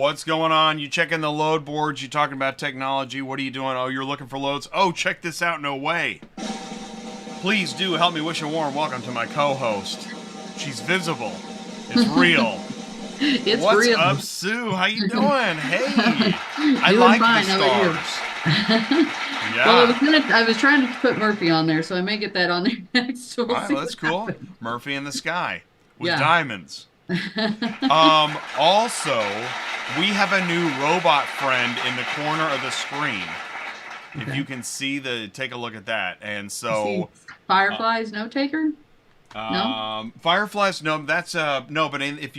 What's going on? You checking the load boards? You talking about technology? What are you doing? Oh, you're looking for loads? Oh, check this out. No way. Please do help me wish a warm welcome to my co-host. She's visible. It's real. It's What's real. up, Sue? How you doing? Hey, I Doing like fine. the How about you? stars. Well, Yeah. I was trying to put Murphy on there, so I may get that on there next. So All we'll right, see well, what that's cool. happens. Murphy in the sky with Yeah. diamonds. Also, we have a new robot friend in the corner of the screen. If you Okay. can see take a look at that. And I see so, Fireflies note taker. No. Fireflies, no, that's no, but if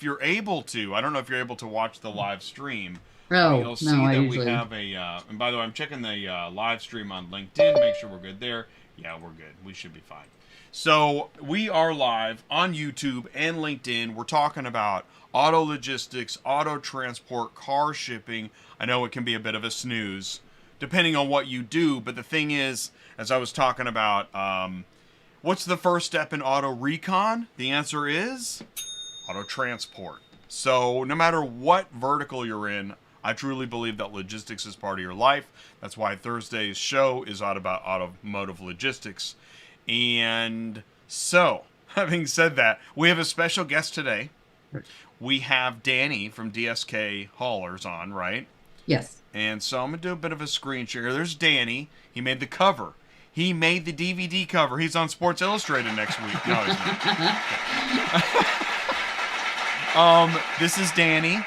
you're able to, I don't know if you're able to watch the live stream, but Oh you'll no, see I that we usually. have and by the way, I'm checking the live stream on LinkedIn, make sure we're good there. Yeah, we're good. We should be fine. So we are live on YouTube and LinkedIn. We're talking about auto logistics, auto transport, car shipping. I know it can be a bit of a snooze, depending on what you do, but the thing is, as I was talking about, what's the first step in auto recon? The answer is auto transport. So, no matter what vertical you're in, I truly believe that logistics is part of your life. That's why Thursday's show is all about automotive logistics. And so, having said that, we have a special guest today. We have Danny from DSK Haulers on, right? Yes. And so I'm going to do a bit of a screen share. There's Danny. He made the cover. He made the DVD cover. He's on Sports Illustrated next week. No, he's not. This is Danny.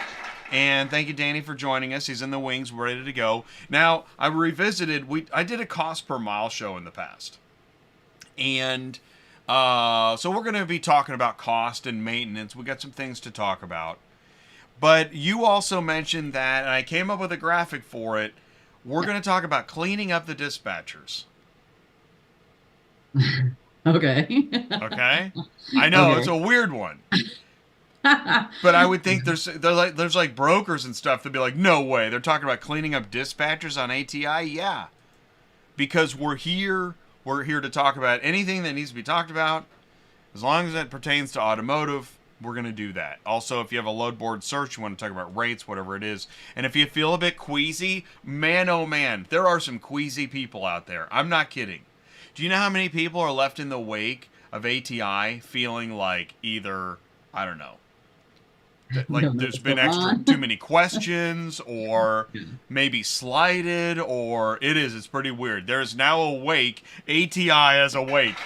And thank you, Danny, for joining us. He's in the wings, ready to go. Now, I revisited. I did a cost per mile show in the past. And so we're going to be talking about cost and maintenance. We got some things to talk about. But you also mentioned that, and I came up with a graphic for it. We're Yeah. going to talk about cleaning up the dispatchers. Okay. Okay? I know it's Okay. a weird one, but I would think there's like brokers and stuff that'd be like, no way, they're talking about cleaning up dispatchers on ATI. Yeah, because we're here to talk about anything that needs to be talked about, as long as it pertains to automotive. We're going to do that. Also, if you have a load board search, you want to talk about rates, whatever it is. And if you feel a bit queasy, man, oh man, there are some queasy people out there. I'm not kidding. Do you know how many people are left in the wake of ATI feeling like either, I don't know, like Don't know there's what's been going extra on. too many questions, or maybe slighted, or it's pretty weird. There's now a wake. ATI as a wake.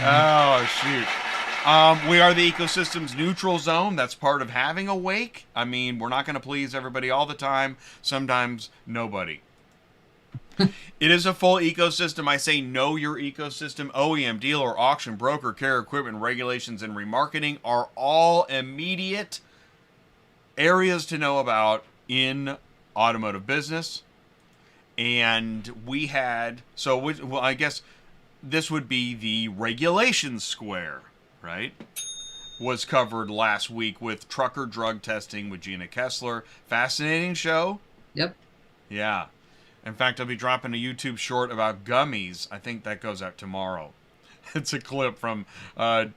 Oh, shoot. We are the ecosystem's neutral zone. That's part of having a wake. I mean, we're not going to please everybody all the time. Sometimes nobody. It is a full ecosystem. I say know your ecosystem. OEM, dealer, auction, broker, carrier, equipment, regulations, and remarketing are all immediate areas to know about in automotive business. And we had, well, I guess this would be the regulations square, right? Was covered last week with trucker drug testing with Gina Kessler. Fascinating show. Yep. Yeah. In fact, I'll be dropping a YouTube short about gummies. I think that goes out tomorrow. It's a clip from the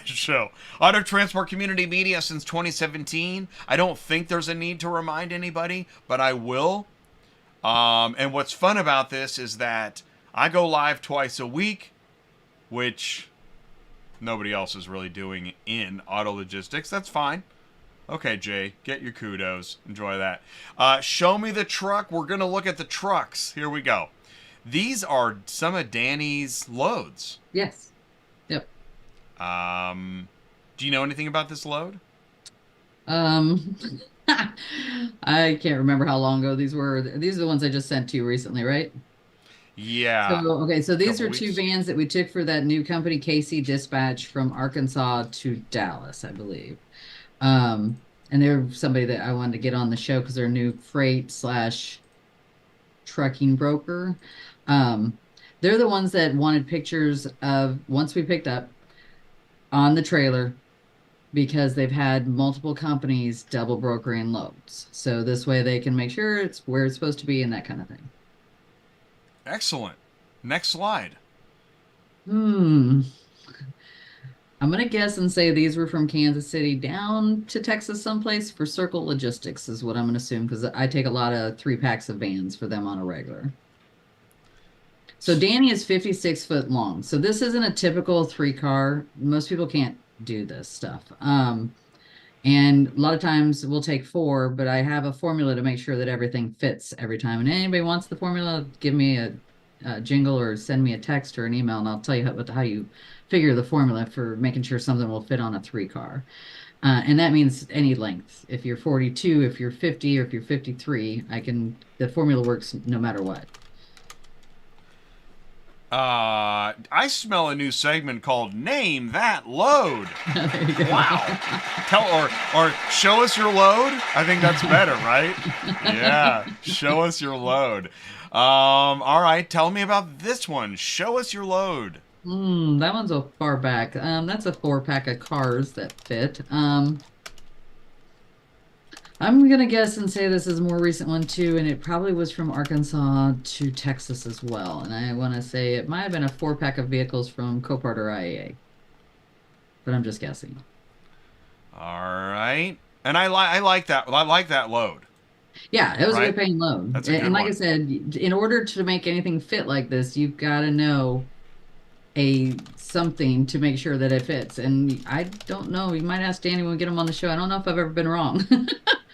show. Auto Transport Community Media since 2017. I don't think there's a need to remind anybody, but I will. And what's fun about this is that I go live twice a week, which nobody else is really doing in auto logistics. That's fine. Okay, Jay, get your kudos. Enjoy that. Show me the truck. We're going to look at the trucks. Here we go. These are some of Danny's loads. Yes. Yep. Do you know anything about this load? Um, I can't remember how long ago these were. These are the ones I just sent to you recently, right? So, Yeah, okay, so a these couple are two weeks. vans that we took for that new company, KC Dispatch, from Arkansas to Dallas, I believe. And they're somebody that I wanted to get on the show because they're a new freight slash trucking broker. Um, they're the ones that wanted pictures of once we picked up on the trailer because they've had multiple companies double brokering loads. So this way they can make sure it's where it's supposed to be and that kind of thing. Excellent. Next slide. Hmm. I'm gonna guess and say these were from Kansas City down to Texas someplace for Circle Logistics is what I'm gonna assume because I take a lot of 3 packs of vans for them on a regular. So Danny is 56 foot long. So this isn't a typical 3 car. Most people can't do this stuff. And a lot of times we'll take 4, but I have a formula to make sure that everything fits every time. And anybody wants the formula, give me a jingle or send me a text or an email, and I'll tell you how you figure the formula for making sure something will fit on a 3 car. And that means any length. If you're 42, if you're 50, or if you're 53, the formula works no matter what. I smell a new segment called Name That Load. Wow. Or show us your load. I think that's better, right? Yeah. Show us your load. All right. Tell me about this one. Show us your load. That one's a far back. That's a 4-pack of cars that fit. I'm gonna guess and say this is a more recent one too, and it probably was from Arkansas to Texas as well. And I want to say it might have been a 4-pack of vehicles from Copart or IAA, but I'm just guessing. All right, and I like that. I like that load. Yeah, it was Right? a good paying load. That's a good And like one. I said, in order to make anything fit like this, you've got to know a something to make sure that it fits. And I don't know. You might ask Danny when we get him on the show. I don't know if I've ever been wrong.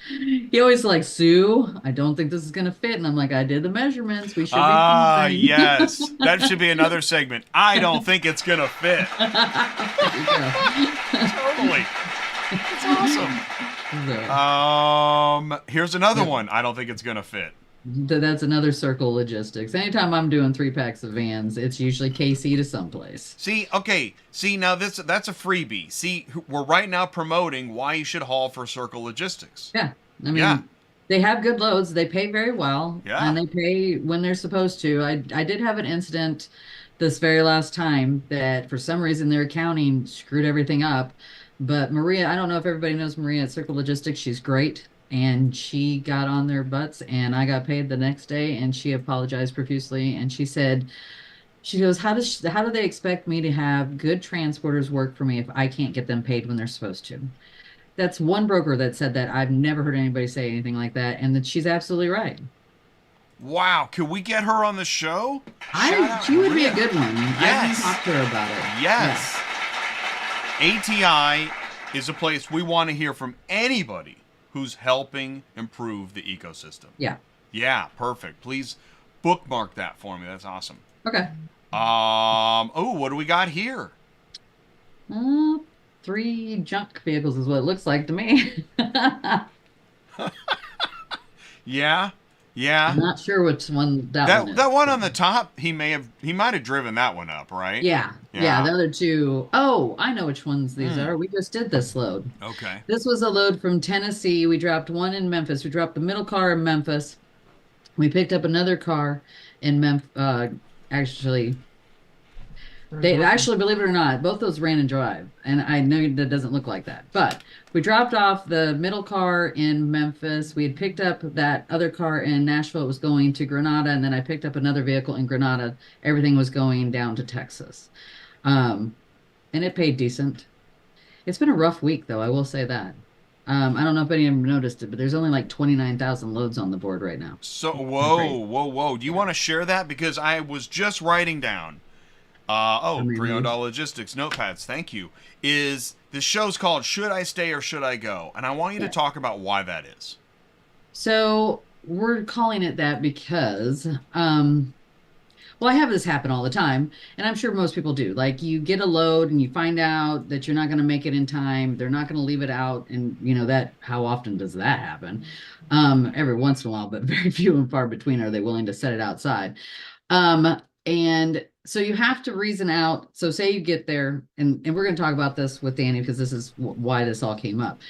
He always like, Sue, I don't think this is gonna fit. And I'm like, I did the measurements. We should be fine. Yes. That should be another segment. I don't think it's going to fit. There you go. Totally. It's awesome. So, Here's another yep. one. I don't think it's going to fit. That's another Circle Logistics. Anytime I'm doing 3 packs of vans, it's usually KC to someplace. See, okay. See, now that's a freebie. See, we're right now promoting why you should haul for Circle Logistics. Yeah. I mean, Yeah. they have good loads. They pay very well. Yeah. And they pay when they're supposed to. I did have an incident this very last time that for some reason their accounting screwed everything up. But Maria, I don't know if everybody knows Maria at Circle Logistics. She's great. And she got on their butts and I got paid the next day and she apologized profusely. And she said, she goes, how do they expect me to have good transporters work for me if I can't get them paid when they're supposed to? That's one broker that said that. I've never heard anybody say anything like that, and that she's absolutely right. Wow. Could we get her on the show? Shout out She would be Maria. a good one. I Yes. can talk to her about it. Yes. ATI is a place we want to hear from anybody who's helping improve the ecosystem. Yeah. Yeah, perfect. Please bookmark that for me. That's awesome. Okay. Oh, what do we got here? 3 junk vehicles is what it looks like to me. Yeah. Yeah. I'm not sure which one that one is. That one on the top, he might have driven that one up, right? Yeah. Yeah. The other 2. Oh, I know which ones these are. We just did this load. Okay. This was a load from Tennessee. We dropped one in Memphis. We dropped the middle car in Memphis. We picked up another car in Memphis. Actually, believe it or not, both those ran and drive. And I know that doesn't look like that. But we dropped off the middle car in Memphis. We had picked up that other car in Nashville. It was going to Grenada. And then I picked up another vehicle in Grenada. Everything was going down to Texas. And it paid decent. It's been a rough week, though. I will say that. I don't know if any of them noticed it, but there's only like 29,000 loads on the board right now. So, whoa. Do you want to share that? Because I was just writing down. Pre-owned logistics notepads. Thank you. The show's called Should I Stay or Should I Go? And I want you to talk about why that is. So we're calling it that because, well, I have this happen all the time, and I'm sure most people do. Like you get a load and you find out that you're not going to make it in time. They're not going to leave it out. And you know that, how often does that happen? Every once in a while, but very few and far between are they willing to set it outside. And so you have to reason out. So say you get there, and we're going to talk about this with Danny because this is why this all came up.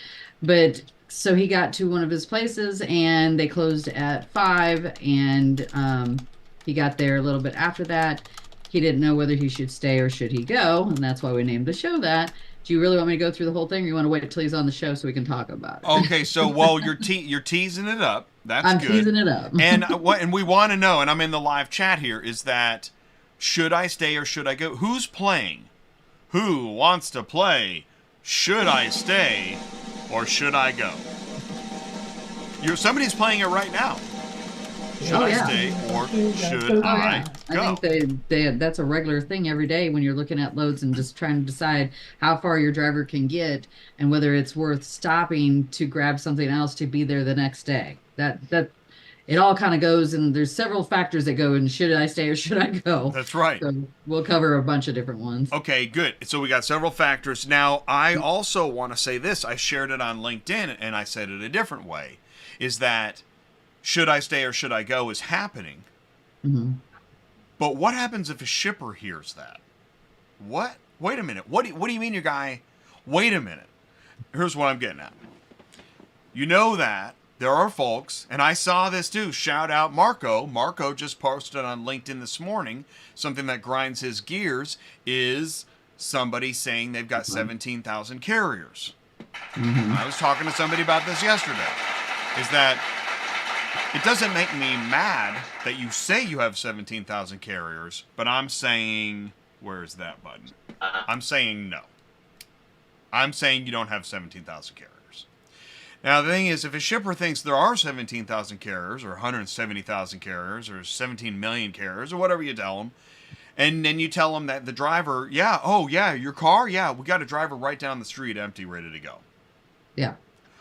But so he got to one of his places and they closed at 5, and he got there a little bit after that. He didn't know whether he should stay or should he go, and that's why we named the show that. Do you really want me to go through the whole thing, or you want to wait until he's on the show so we can talk about it? Okay, so you're teasing it up. That's I'm good. teasing it up. And we want to know, and I'm in the live chat here, is that should I stay or should I go? Who's playing? Who wants to play Should I Stay or Should I Go? Somebody's playing it right now. Should I stay or should I go? I think that's a regular thing every day when you're looking at loads and just trying to decide how far your driver can get and whether it's worth stopping to grab something else to be there the next day. That it all kind of goes, and there's several factors that go in should I stay or should I go. That's right. So we'll cover a bunch of different ones. Okay, good. So we got several factors. Now, I also want to say this. I shared it on LinkedIn, and I said it a different way, is that should I stay or should I go is happening. Mm-hmm. But what happens if a shipper hears that? What? Wait a minute. What do you mean, your guy? Wait a minute. Here's what I'm getting at. You know that there are folks, and I saw this too. Shout out Marco. Marco just posted on LinkedIn this morning something that grinds his gears is somebody saying they've got 17,000 carriers. Mm-hmm. I was talking to somebody about this yesterday. Is that it doesn't make me mad that you say you have 17,000 carriers, but I'm saying, where's that button? I'm saying no. I'm saying you don't have 17,000 carriers. Now, the thing is, if a shipper thinks there are 17,000 carriers, or 170,000 carriers, or 17 million carriers, or whatever you tell them, and then you tell them that the driver, your car, we got a driver right down the street empty, ready to go. Yeah.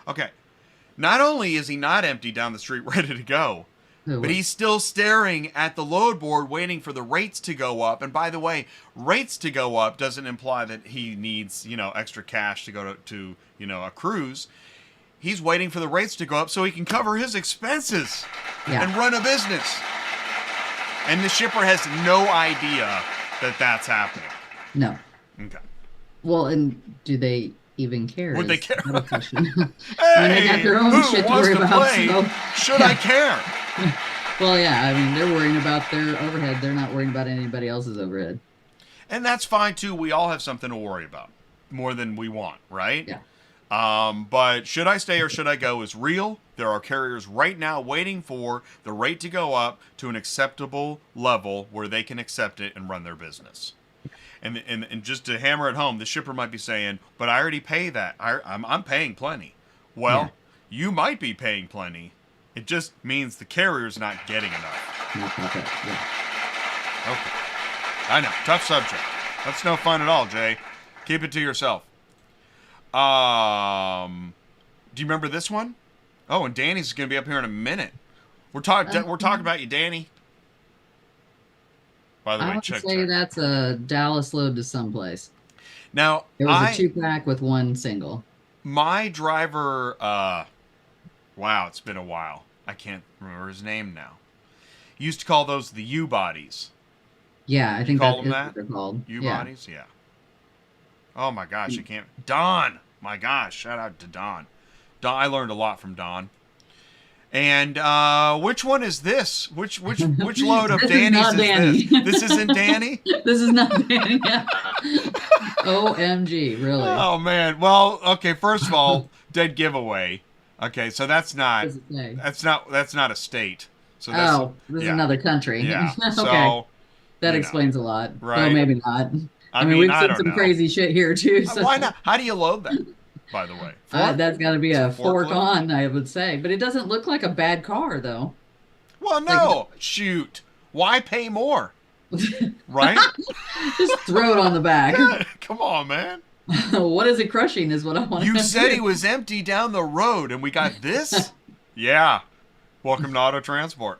Okay. Not only is he not empty down the street ready to go, but he's still staring at the load board waiting for the rates to go up. And by the way, rates to go up doesn't imply that he needs, extra cash to go to a cruise. He's waiting for the rates to go up so he can cover his expenses and run a business. And the shipper has no idea that that's happening. No. Okay. Well, and do they even care? Would they care? Hey, they got their own shit to worry about. So, should I care? Well, yeah. I mean, they're worrying about their overhead. They're not worrying about anybody else's overhead. And that's fine too. We all have something to worry about more than we want, right? Yeah. But should I stay or should I go is real. There are carriers right now waiting for the rate to go up to an acceptable level where they can accept it and run their business. And just to hammer it home, the shipper might be saying, but I already pay that. I'm paying plenty. Well, you might be paying plenty. It just means the carrier's not getting enough. Okay. I know. Tough subject. That's no fun at all, Jay. Keep it to yourself. Do you remember this one? Oh, and Danny's going to be up here in a minute. We're talking about you, Danny. By the way, I would say that's a Dallas load to someplace. Now, it was a 2-pack with one single. My driver, wow, it's been a while. I can't remember his name now. He used to call those the U-bodies. Yeah, I think that's what they're called. U-bodies, yeah. Oh my gosh, I can't. Don, my gosh, shout out to Don. I learned a lot from Don. And which one is this? Which load of Danny's is this? This isn't Danny? This is not Danny. Yeah. OMG, really? Oh man. Well, okay. First of all, dead giveaway. Okay, so that's not a state. So that's, this is another country. Yeah. Okay. So that explains a lot. Right. Well, maybe not. I mean we've seen some crazy shit here too. So. Why not? How do you load that? By the way, that's got to be a fork on, I would say. But it doesn't look like a bad car, though. Well, no. Shoot. Why pay more? Right? Just throw it on the back. Yeah, come on, man. What is it crushing is what I want to know. You said he was empty down the road, and we got this? Yeah. Welcome to Auto Transport.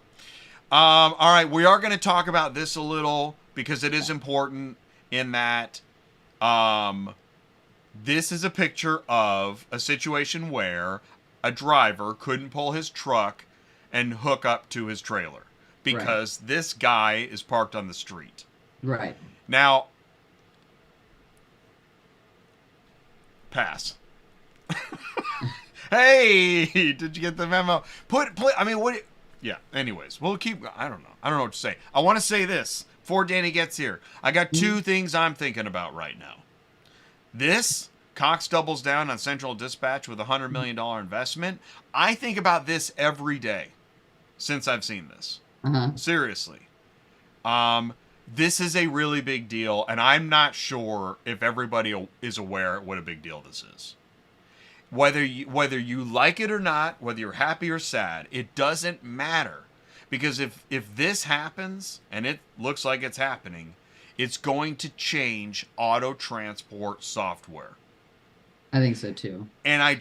All right, we are going to talk about this a little because it is important in that this is a picture of a situation where a driver couldn't pull his truck and hook up to his trailer because this guy is parked on the street. Right. Now, pass. Hey, did you get the memo? Anyways, we'll keep, I don't know what to say. I want to say this before Danny gets here. I got two things I'm thinking about right now. This, Cox doubles down on Central Dispatch with a $100 million investment. I think about this every day since I've seen this. Seriously. This is a really big deal, and I'm not sure if everybody is aware what a big deal this is. Whether you like it or not, whether you're happy or sad, it doesn't matter. Because if this happens, and it looks like it's happening, it's going to change auto transport software. I think so too. And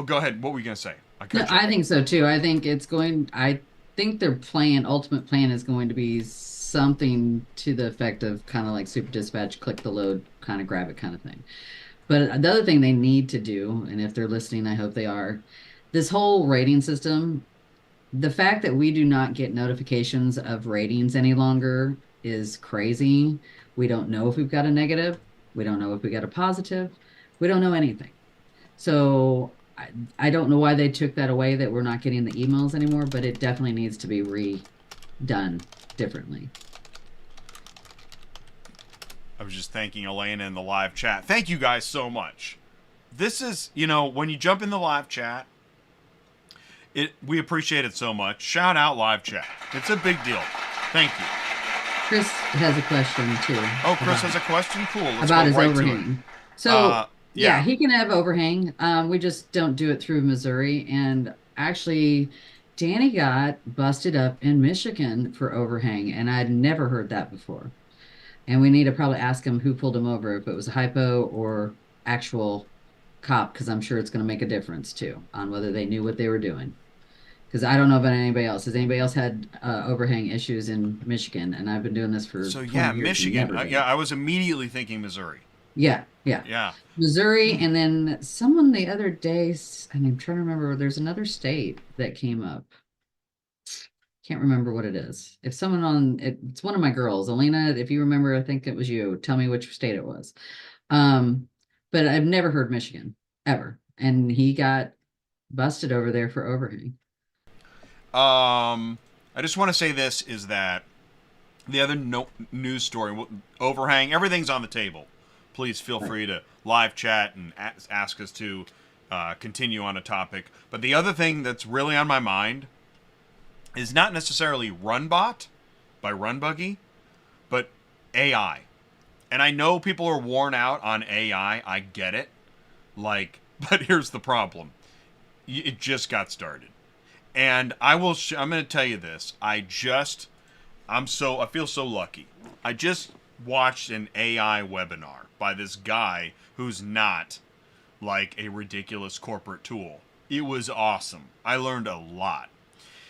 go ahead. What were you going to say? No, I think so too. I think their ultimate plan is going to be something to the effect of kind of like Super Dispatch, click the load, kind of grab it kind of thing. But the other thing they need to do, and if they're listening, I hope they are, this whole rating system, the fact that we do not get notifications of ratings any longer is crazy. We don't know if we've got a negative. We don't know if we got a positive. We don't know anything. So I don't know why they took that away, that we're not getting the emails anymore, but it definitely needs to be redone differently. I was just thanking Elena in the live chat. Thank you guys so much. This is, when you jump in the live chat, we appreciate it so much. Shout out live chat. It's a big deal. Thank you. Chris has a question too. Oh, Chris has a question? Cool. Let's about go his right overhang. So, yeah, he can have overhang. We just don't do it through Missouri. And actually, Danny got busted up in Michigan for overhang, and I'd never heard that before. And we need to probably ask him who pulled him over, if it was a hypo or actual cop, because I'm sure it's going to make a difference too on whether they knew what they were doing. Because I don't know about anybody else. Has anybody else had overhang issues in Michigan? And I've been doing this for 20 years. Michigan. I was immediately thinking Missouri. Yeah. Missouri, Mm-hmm. and then someone the other day, and I'm trying to remember, there's another state that came up. Can't remember what it is. If someone it's one of my girls, Alina, if you remember, I think it was you. Tell me which state it was. But I've never heard Michigan ever. And he got busted over there for overhang. I just want to say this is that the other news story, overhang, everything's on the table. Please feel free to live chat and ask us to continue on a topic. But the other thing that's really on my mind is not necessarily Runbot by RunBuggy, but AI. And I know people are worn out on AI. I get it. But here's the problem. It just got started. And I'm going to tell you this. I feel so lucky. I just watched an AI webinar by this guy who's not like a ridiculous corporate tool. It was awesome. I learned a lot.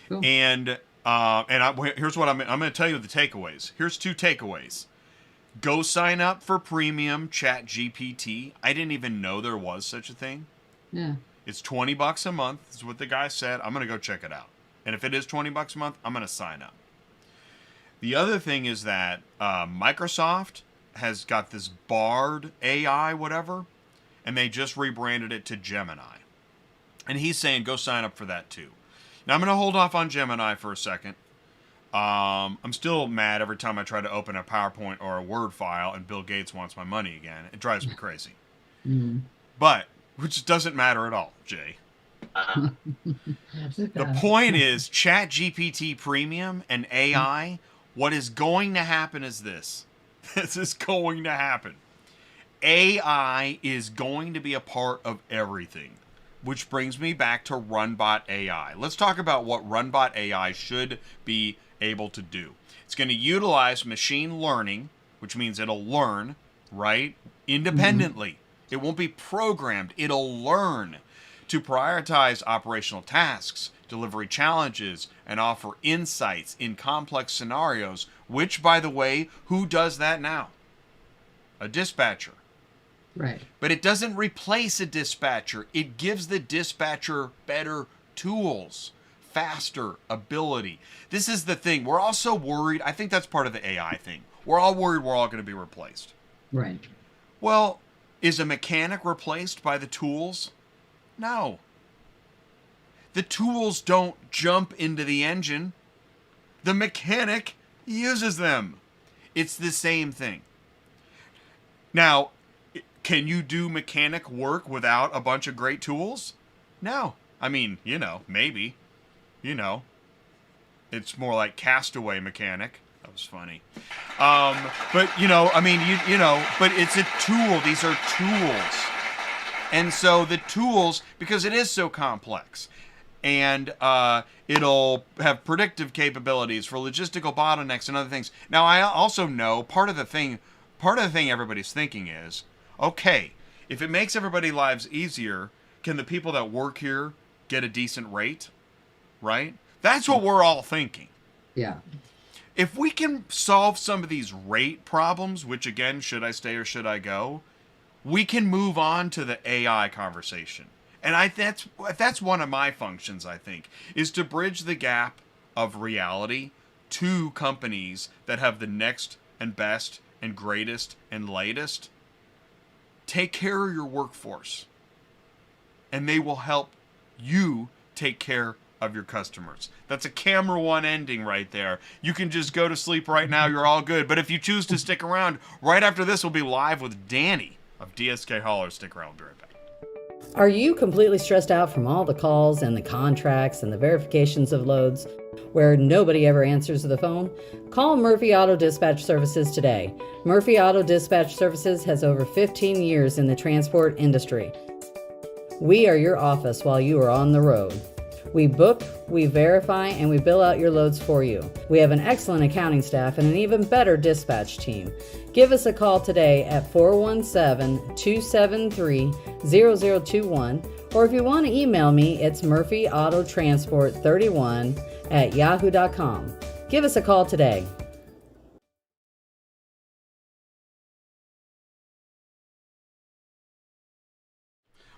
Cool. And here's what I'm going to tell you the takeaways. Here's 2 takeaways. Go sign up for premium ChatGPT. I didn't even know there was such a thing. Yeah. It's $20 a month. Is what the guy said. I'm going to go check it out. And if it is $20 a month, I'm going to sign up. The other thing is that Microsoft has got this Bard AI, whatever, and they just rebranded it to Gemini. And he's saying go sign up for that too. Now I'm going to hold off on Gemini for a second. I'm still mad every time I try to open a PowerPoint or a Word file and Bill Gates wants my money again. It drives me crazy. Mm-hmm. But, which doesn't matter at all, Jay. The point is, ChatGPT Premium and AI, what is going to happen is this. This is going to happen. AI is going to be a part of everything. Which brings me back to Runbot AI. Let's talk about what Runbot AI should be able to do. It's going to utilize machine learning, which means it'll learn, right, independently. Mm-hmm. It won't be programmed. It'll learn to prioritize operational tasks, delivery challenges, and offer insights in complex scenarios, which, by the way, who does that now? A dispatcher. Right. But it doesn't replace a dispatcher. It gives the dispatcher better tools, faster ability. This is the thing. We're all so worried. I think that's part of the AI thing. We're all worried we're all going to be replaced. Right. Well, is a mechanic replaced by the tools? No. The tools don't jump into the engine. The mechanic uses them. It's the same thing. Now, can you do mechanic work without a bunch of great tools? No. I mean, maybe. It's more like Castaway mechanic. That was funny. But I mean, but it's a tool. These are tools. And so the tools, because it is so complex, and it'll have predictive capabilities for logistical bottlenecks and other things. Now, I also know part of the thing everybody's thinking is, okay, if it makes everybody's lives easier, can the people that work here get a decent rate? Right? That's what we're all thinking. Yeah. If we can solve some of these rate problems, which again, should I stay or should I go, we can move on to the AI conversation. And that's one of my functions, I think, is to bridge the gap of reality to companies that have the next and best and greatest and latest. Take care of your workforce, and they will help you take care of your customers. That's a camera one ending right there. You can just go to sleep right now. You're all good. But if you choose to stick around, right after this, we'll be live with Danny of DSK Haulers. Stick around. We'll be right back. Are you completely stressed out from all the calls and the contracts and the verifications of loads where nobody ever answers the phone? Call Murphy Auto Dispatch Services today. Murphy Auto Dispatch Services has over 15 years in the transport industry. We are your office while you are on the road. We book, we verify, and we bill out your loads for you. We have an excellent accounting staff and an even better dispatch team. Give us a call today at 417-273-0021, or if you want to email me, it's murphyautotransport31@yahoo.com. Give us a call today.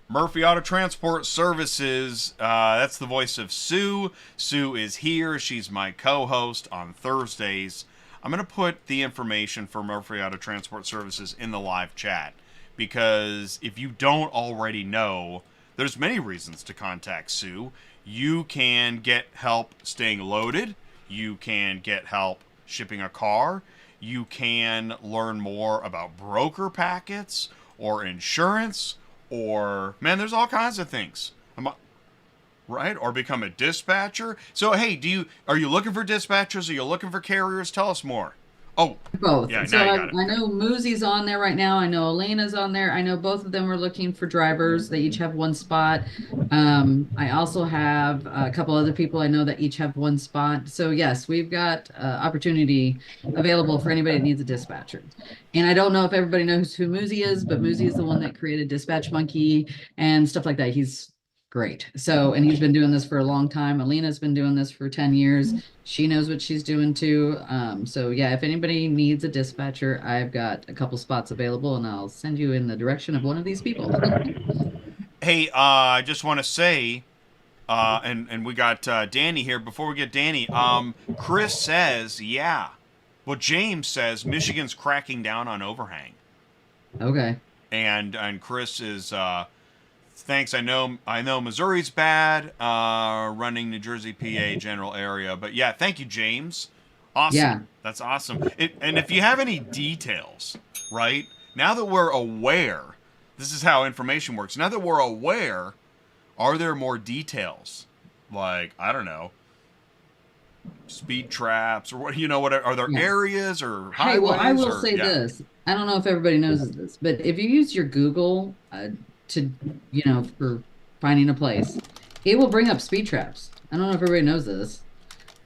Murphy Auto Transport Services. That's the voice of Sue. Sue is here. She's my co-host on Thursdays. I'm going to put the information for Murphy Auto Transport Services in the live chat, because if you don't already know, there's many reasons to contact Sue. You can get help staying loaded. You can get help shipping a car. You can learn more about broker packets or insurance, or, man, there's all kinds of things. Right? Or become a dispatcher. So, hey, are you looking for dispatchers? Are you looking for carriers? Tell us more. Oh, both. Yeah, So now you got it. I know Moosey's on there right now. I know Elena's on there. I know both of them are looking for drivers. They each have one spot. I also have a couple other people I know that each have one spot. So yes, we've got opportunity available for anybody that needs a dispatcher. And I don't know if everybody knows who Moosey is, but Moosey is the one that created Dispatch Monkey and stuff like that. He's great. So, and he's been doing this for a long time. Alina's been doing this for 10 years. She knows what she's doing too. So yeah, if anybody needs a dispatcher, I've got a couple spots available, and I'll send you in the direction of one of these people. Hey, I just want to say, and we got Danny here. Before we get Danny, Chris says, yeah. Well, James says Michigan's cracking down on overhang. Okay. And Chris is thanks. I know Missouri's bad, running New Jersey, PA general area, but yeah, thank you, James. Awesome. Yeah. That's awesome. And if you have any details, right? Now that we're aware, this is how information works. Now that we're aware, are there more details? Like, I don't know, speed traps, or what, are there areas or highways? Hey, well, I will say this. I don't know if everybody knows this, but if you use your Google to, for finding a place, it will bring up speed traps. I don't know if everybody knows this.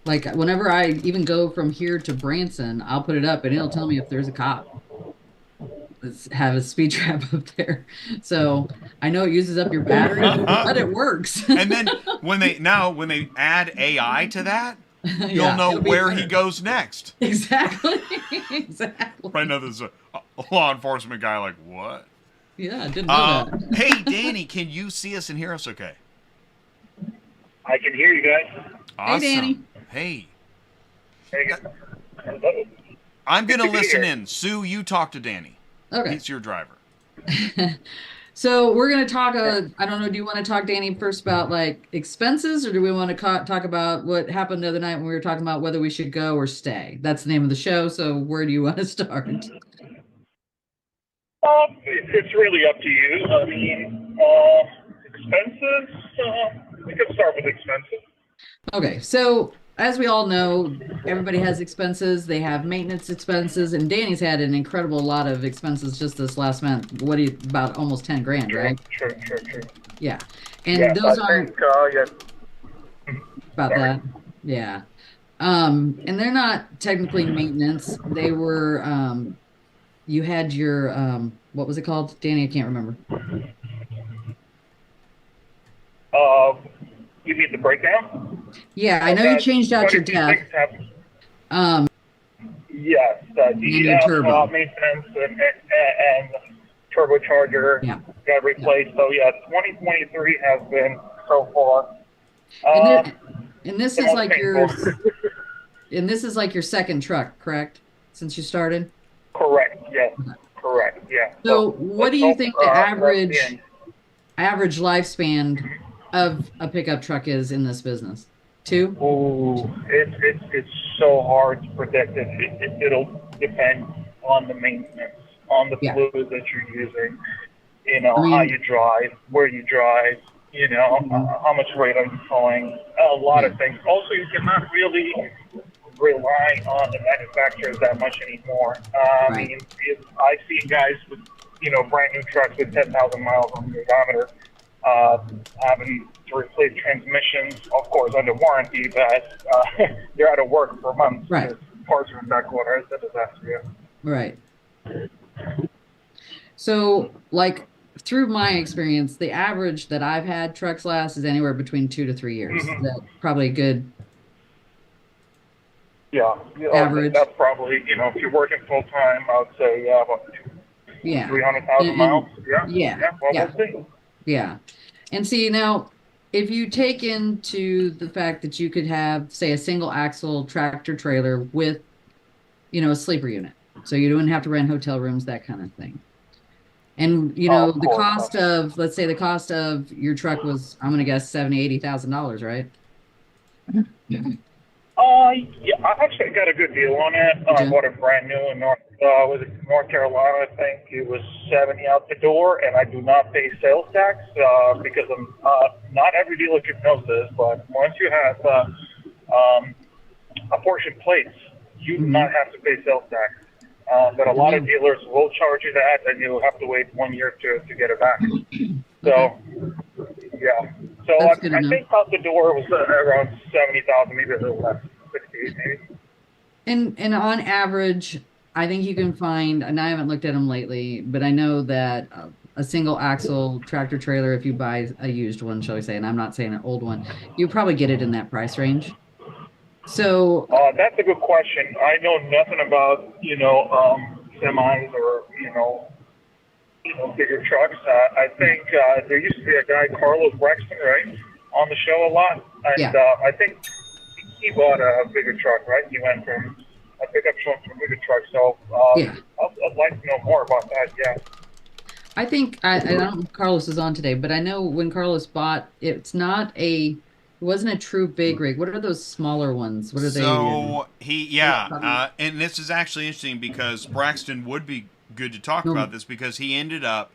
Like, whenever I even go from here to Branson, I'll put it up and it'll tell me if there's a cop that's have a speed trap up there. So I know it uses up your battery, but it works. And then when they add AI to that, you'll know where he goes next. Exactly. Exactly. Right now, there's a law enforcement guy like, what? Yeah, I didn't know that. Hey, Danny, can you see us and hear us okay? I can hear you guys. Awesome. Hey, Danny. Hey. Hey, I'm going to listen in. Sue, you talk to Danny. Okay. He's your driver. So we're going to talk, I don't know, do you want to talk, Danny, first about like expenses, or do we want to talk about what happened the other night when we were talking about whether we should go or stay? That's the name of the show. So where do you want to start? It's really up to you. I mean, expenses, we can start with expenses. Okay, so as we all know, everybody has expenses. They have maintenance expenses, and Danny's had an incredible lot of expenses just this last month. What do you about almost 10 grand, True, right? true, true, true. Yeah. And Yes, I those aren't think, yes. about Sorry. that. Yeah. And they're not technically maintenance. They were you had your what was it called? Danny, I can't remember. Uh, you mean the breakdown? Yeah, I know you changed out your 22 DEF. things have, Um, yes, and your DEF, turbo. maintenance and turbocharger Yeah. got replaced. So yeah, 2023 has been so far. And, Um, and this the is most like painful. and this is like your second truck, correct? Since you started? Correct. Yes. Correct. Yeah. So what let's do you hope, think the that's the average end. lifespan of a pickup truck is in this business? 2? Ooh, it's so hard to predict. It'll depend on the maintenance, on the Yeah. fluid that you're using, you know, I mean- how you drive, where you drive, you know, how much weight are you pulling, a lot of things. Also, you cannot really rely on the manufacturers that much anymore. I Right. mean, I've seen guys with, you know, brand new trucks with 10,000 miles on the odometer, having to replace transmissions, of course, under warranty, but they're out of work for months. Right. because Parts are in back order. It's a disaster. Yeah. Right. So, like, through my experience, the average that I've had trucks last is anywhere between 2 to 3 years. Mhm. That's probably a good Yeah. Average. That's probably, you know, if you're working full time, I would say, yeah, about yeah. 300,000 And- miles. Yeah. yeah, Well, yeah. we'll see. Yeah. And see, now, if you take into the fact that you could have, say, a single axle tractor trailer with, a sleeper unit. So you don't have to rent hotel rooms, that kind of thing. And, Of the course. cost of, let's say the cost of your truck was, I'm going to guess $70,000-$80,000, right? Yeah, I actually got a good deal on it. I Yeah. bought it brand new in North Carolina. I think it was 70 out the door, and I do not pay sales tax because I'm not every dealership knows this, but once you have apportioned plates, you do not have to pay sales tax. But a lot of dealers will charge you that, and you'll have to wait 1 year to get it back. So, yeah. So That's good I enough. think out the door was around 70,000, maybe a little less, 68 maybe. And on average, I think you can find, and I haven't looked at them lately, but I know that a single axle tractor trailer, if you buy a used one, shall we say, and I'm not saying an old one, you probably get it in that price range. So, That's a good question. I know nothing about, semis or, bigger trucks. I think there used to be a guy, Carlos Braxton, right, on the show a lot. And Yeah. I think he bought a bigger truck, right? He went from a pickup truck to a bigger truck. So Yeah. I'd like to know more about that, yeah. I think I don't know if Carlos is on today, but I know when Carlos bought, it wasn't a true big rig. What are those smaller ones? What are they? So and this is actually interesting because Braxton would be good to talk about this because he ended up.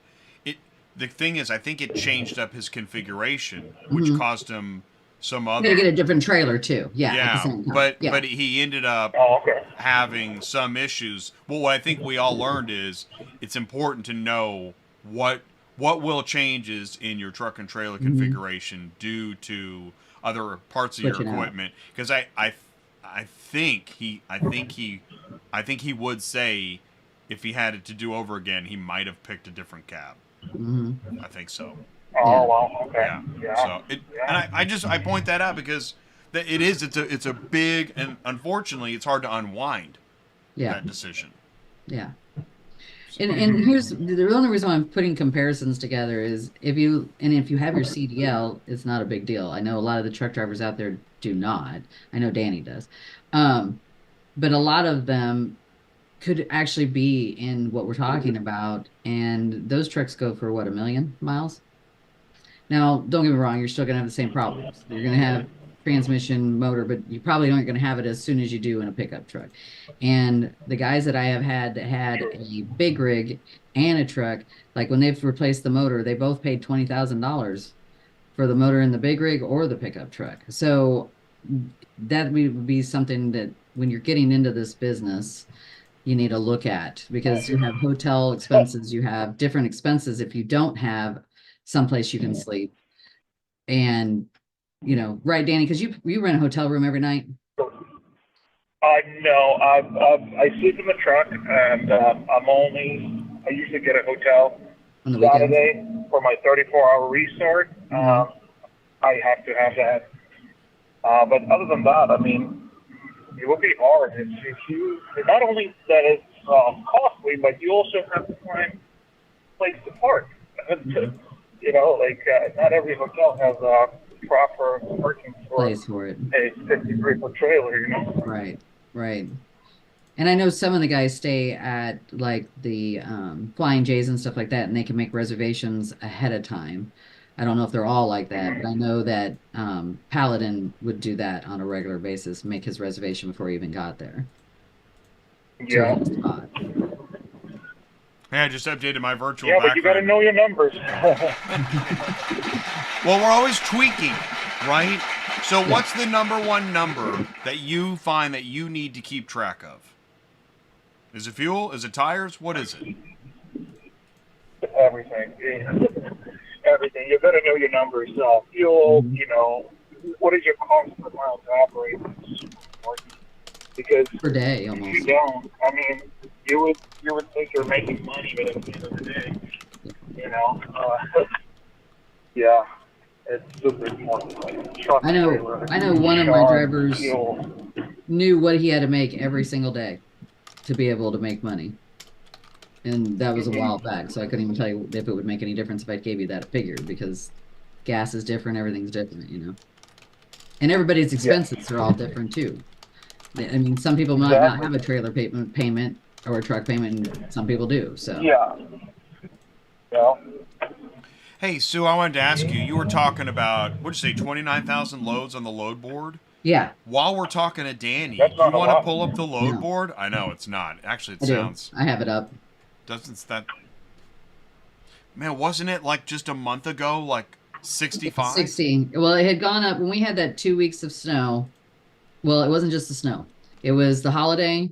The thing is, I think it changed up his configuration, which caused him some other. They get a different trailer too. Yeah. At the Yeah, same time. but Yeah. but he ended up Oh, okay. having some issues. Well, what I think we all learned is it's important to know what will changes in your truck and trailer configuration due to other parts of your Switching out. equipment. Because I think he would say if he had it to do over again, he might have picked a different cab. Mhm. I think so. Oh, wow, okay. Yeah. Yeah. So and I point that out because it's a big, and unfortunately it's hard to unwind Yeah. that decision. Yeah. And here's the only reason why I'm putting comparisons together is if you have your CDL, it's not a big deal. I know a lot of the truck drivers out there do not. I know Danny does. But a lot of them could actually be in what we're talking about, and those trucks go for what, 1 million miles? Now, don't get me wrong, you're still gonna have the same problems. You're gonna have transmission, motor, but you probably aren't gonna have it as soon as you do in a pickup truck. And the guys that I have had that had a big rig and a truck, like when they've replaced the motor, they both paid $20,000 for the motor in the big rig or the pickup truck. So that would be something that when you're getting into this business, you need to look at, because you have hotel expenses, you have different expenses if you don't have someplace you can sleep. And, right, Danny, because you rent a hotel room every night. No, I sleep in the truck, and I usually get a hotel On the weekends. Saturday for my 34-hour restart. I have to have that. But other than that, I mean, it would be hard. It's not only that it's costly, but you also have to find a place to park. Not every hotel has a proper parking Place for it. a 53 foot trailer, Right, right. And I know some of the guys stay at like the Flying J's and stuff like that, and they can make reservations ahead of time. I don't know if they're all like that, but I know that Paladin would do that on a regular basis, make his reservation before he even got there. Yeah. Hey, I just updated my virtual Yeah, background. but you got to know your numbers. Well, we're always tweaking, right? So what's the number one number that you find that you need to keep track of? Is it fuel? Is it tires? What is it? Everything. Everything. You got to know your numbers. Fuel, what is your cost per mile to operate? Because per day, if almost. you don't, I mean, you would think you're making money, but at the end of the day, yeah, it's super important. I know one of my drivers knew what he had to make every single day to be able to make money. And that was a while back, so I couldn't even tell you if it would make any difference if I gave you that figure, because gas is different, everything's different, And everybody's expenses are all different too. I mean, some people might not have a trailer payment or a truck payment, and some people do. So yeah. Hey, Sue, I wanted to ask you. You were talking about, what'd you say, 29,000 loads on the load board? Yeah. While we're talking to Danny, do you want to pull up the load board? I know it's not. Actually, it sounds. I have it up. Doesn't that? Man, wasn't it like just a month ago, like 65? 60. Well, it had gone up when we had that 2 weeks of snow. Well, it wasn't just the snow. It was the holiday,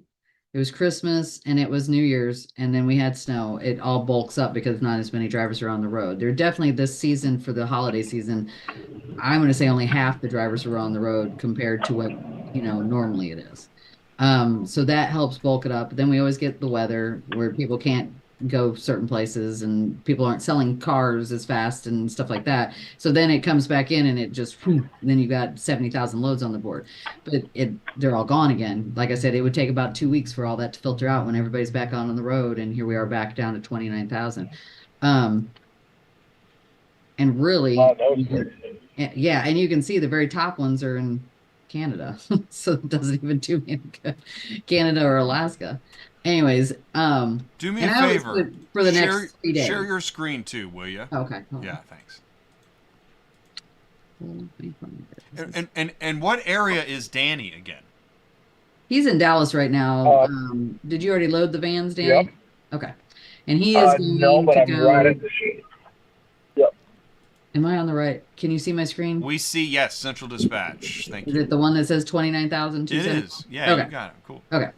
it was Christmas, and it was New Year's, and then we had snow. It all bulks up because not as many drivers are on the road. They're definitely this season, for the holiday season, I'm going to say only half the drivers are on the road compared to what, normally it is. So that helps bulk it up. Then we always get the weather where people can't go certain places and people aren't selling cars as fast and stuff like that. So then it comes back in and it just, then you got 70,000 loads on the board, but they're all gone again. Like I said, it would take about 2 weeks for all that to filter out when everybody's back on the road. And here we are back down to 29,000. And really, yeah. And you can see the very top ones are in Canada. So it doesn't even do me any good. Canada or Alaska. Anyways, do me a favor for the next 3 days. Share your screen too, will you? Okay. Yeah, thanks. And what area is Danny again? He's in Dallas right now. Did you already load the vans, Danny? Yep. Okay. And he is going to go. Right at the sheet. Yep. Am I on the right? Can you see my screen? We see, yes, Central Dispatch. Thank you. Is it the one that says 29,000? It is. Yeah, okay. You got it. Cool. Okay.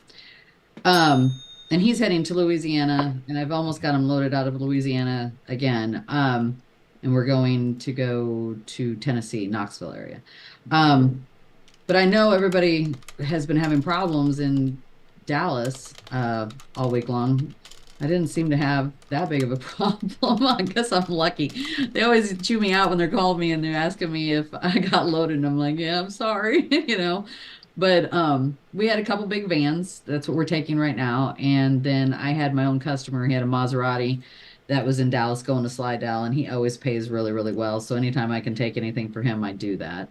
And he's heading to Louisiana, and I've almost got him loaded out of Louisiana again. And we're going to go to Tennessee, Knoxville area. But I know everybody has been having problems in Dallas all week long. I didn't seem to have that big of a problem. I guess I'm lucky. They always chew me out when they're calling me and they're asking me if I got loaded, and I'm like, yeah, I'm sorry, But we had a couple big vans. That's what we're taking right now. And then I had my own customer. He had a Maserati that was in Dallas going to Slidell, and he always pays really, really well. So anytime I can take anything for him, I do that.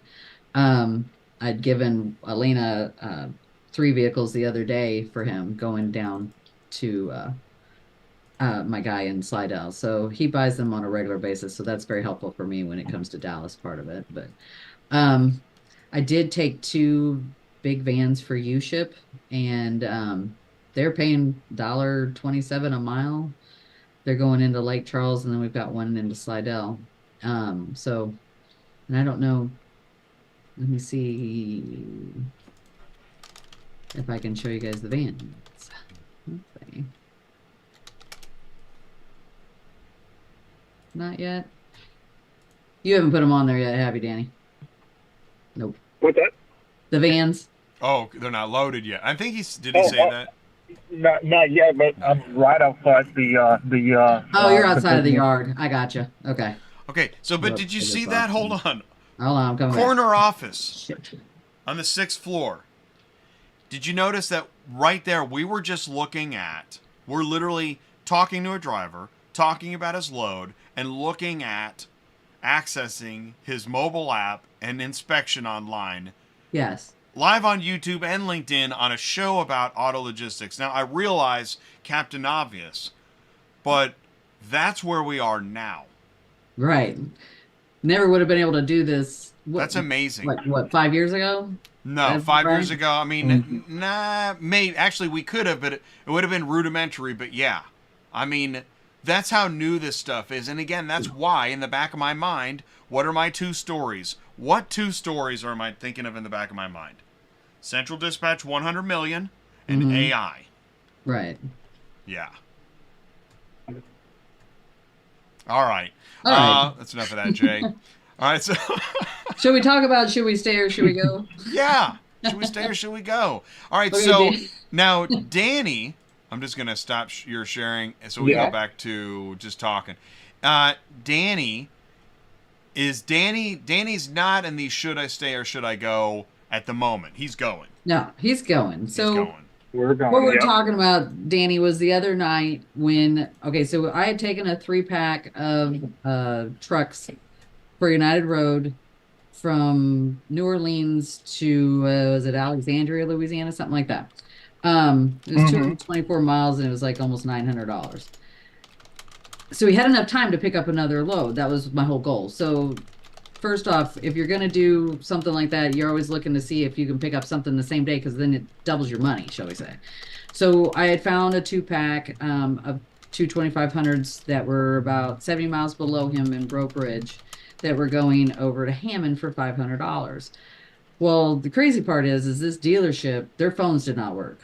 I'd given Elena 3 vehicles the other day for him going down to my guy in Slidell. So he buys them on a regular basis. So that's very helpful for me when it comes to Dallas part of it. But I did take 2 big vans for U-Ship, and they're paying $1.27 a mile. They're going into Lake Charles, and then we've got one into Slidell. And I don't know Let me see if I can show you guys the vans. Let's see. Not yet. You haven't put them on there yet, have you, Danny? Nope. What's that? The vans. Oh, they're not loaded yet. I think did he say that? Not yet, but I'm right outside the Oh, you're outside of the yard. I gotcha. Okay. Okay, so but did you see that? Hold on. Hold on, I'm coming Corner back. office Shit. on the 6th floor. Did you notice that right there we're literally talking to a driver, talking about his load, and looking at accessing his mobile app and inspection online. Yes. Live on YouTube and LinkedIn on a show about auto logistics. Now, I realize Captain Obvious, but that's where we are now. Right. Never would have been able to do this. That's amazing. What, 5 years ago? No, That's 5 right. years ago. I mean, maybe. Actually, we could have, but it would have been rudimentary. But yeah, I mean, that's how new this stuff is. And again, that's why in the back of my mind, what are my 2 stories? What 2 stories am I thinking of in the back of my mind? Central Dispatch 100 million and AI. Right. Yeah. All right. All right. That's enough of that, Jay. All right. So, Should we talk about should we stay or should we go? yeah. Should we stay or should we go? All right. Okay, So Dan- now, Danny, I'm just going to stop your sharing so we go back to just talking. Danny's not in the should I stay or should I go at the moment. He's going. No, he's going. So He's going. We're going. what we're talking about, Danny, was the other night when, okay, so I had taken a 3-pack of trucks for United Road from New Orleans to, was it Alexandria, Louisiana, something like that. It was 224 miles and it was like almost $900. So we had enough time to pick up another load. That was my whole goal. So first off, if you're going to do something like that, you're always looking to see if you can pick up something the same day, because then it doubles your money, shall we say. So I had found a 2-pack of two 2500s that were about 70 miles below him in Broke Ridge that were going over to Hammond for $500. Well, the crazy part is this dealership, their phones did not work.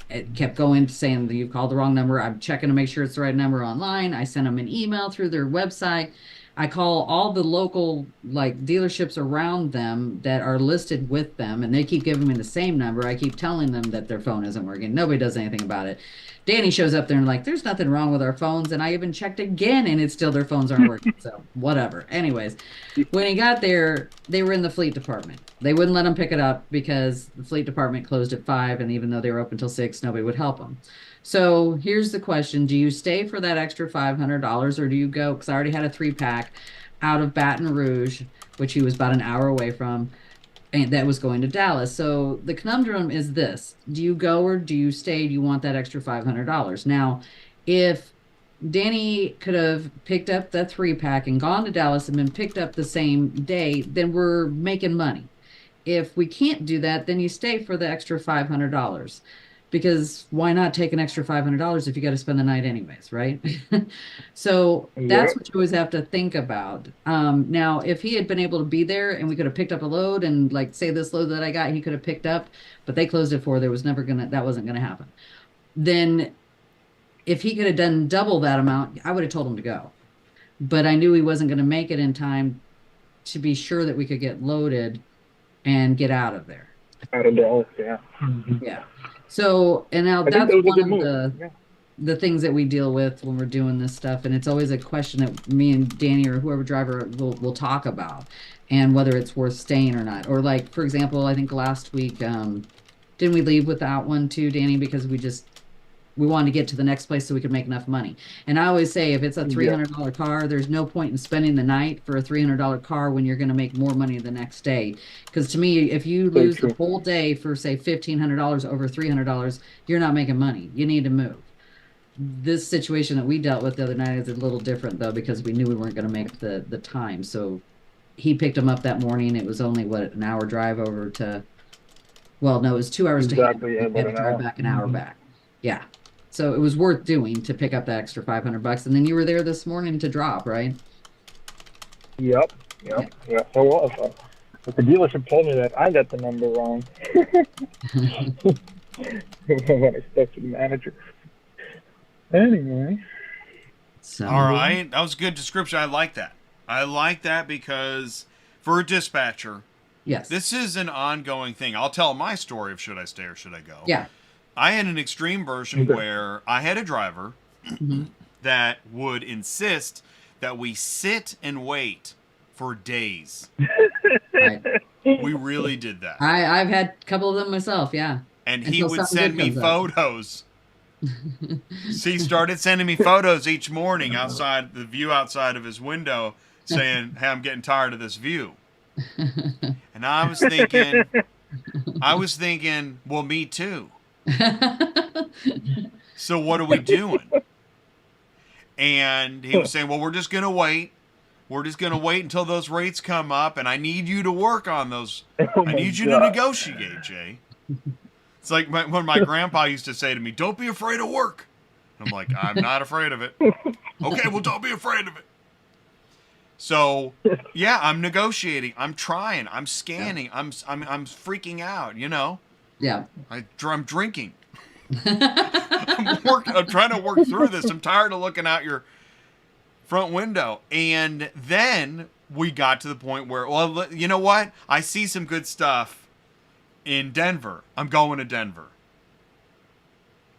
It kept going saying that you've called the wrong number. I'm checking to make sure it's the right number online. I sent them an email through their website. I call all the local dealerships around them that are listed with them, and they keep giving me the same number. I keep telling them that their phone isn't working. Nobody does anything about it. Danny shows up there and there's nothing wrong with our phones. And I even checked again and it's still their phones aren't working. So whatever. Anyways, when he got there, they were in the fleet department. They wouldn't let him pick it up because the fleet department closed at 5. And even though they were open till 6, nobody would help him. So here's the question. Do you stay for that extra $500 or do you go? Because I already had a 3-pack out of Baton Rouge, which he was about an hour away from, and that was going to Dallas. So the conundrum is this: do you go or do you stay? Do you want that extra $500? Now, if Danny could have picked up the 3-pack and gone to Dallas and been picked up the same day, then we're making money. If we can't do that, then you stay for the extra $500. Because why not take an extra $500 if you got to spend the night anyways, right? So that's what you always have to think about. Now, if he had been able to be there and we could have picked up a load and say this load that I got, he could have picked up, but they closed at 4. That wasn't going to happen. Then if he could have done double that amount, I would have told him to go. But I knew he wasn't going to make it in time to be sure that we could get loaded and get out of there. Out of Dallas, yeah. Yeah. So, and now I think that's that was a one good of move. the things that we deal with when we're doing this stuff. And it's always a question that me and Danny or whoever driver will talk about, and whether it's worth staying or not. Or for example, I think last week, didn't we leave without one too, Danny, because we wanted to get to the next place so we could make enough money. And I always say, if it's a $300 car, there's no point in spending the night for a $300 car when you're going to make more money the next day. Because to me, if you lose the whole day for say $1,500 over $300, you're not making money. You need to move. This situation that we dealt with the other night is a little different though, because we knew we weren't going to make the time. So he picked him up that morning. It was only an hour drive over to, well, no, it was 2 hours to About drive back an hour back. Yeah. So it was worth doing to pick up that extra $500. And then you were there this morning to drop, right? Yep. So was. But the dealership told me that I got the number wrong when I spoke to the manager. Anyway. All right, that was a good description. I like that. I like that because for a dispatcher, Yes. this is an ongoing thing. I'll tell my story of should I stay or should I go. Yeah. I had an extreme version where I had a driver that would insist that we sit and wait for days. Right. We really did that. I've had a couple of them myself, yeah. And he Until would something send good me comes up. photos. He started sending me photos each morning outside the view outside of his window saying, hey, I'm getting tired of this view. And I was thinking, well, me too. So what are we doing? And he was saying, well, we're just going to wait. We're just going to wait until those rates come up, and I need you to work on those. I need you to negotiate, Jay. It's like when my grandpa used to say to me, don't be afraid of work. I'm like, I'm not afraid of it. Okay, well, don't be afraid of it. So, yeah, I'm negotiating. I'm trying. I'm scanning. I'm freaking out, you know. Yeah. I'm drinking. I'm trying to work through this. I'm tired of looking out your front window. And then we got to the point where, well, you know what? I see some good stuff in Denver. I'm going to Denver.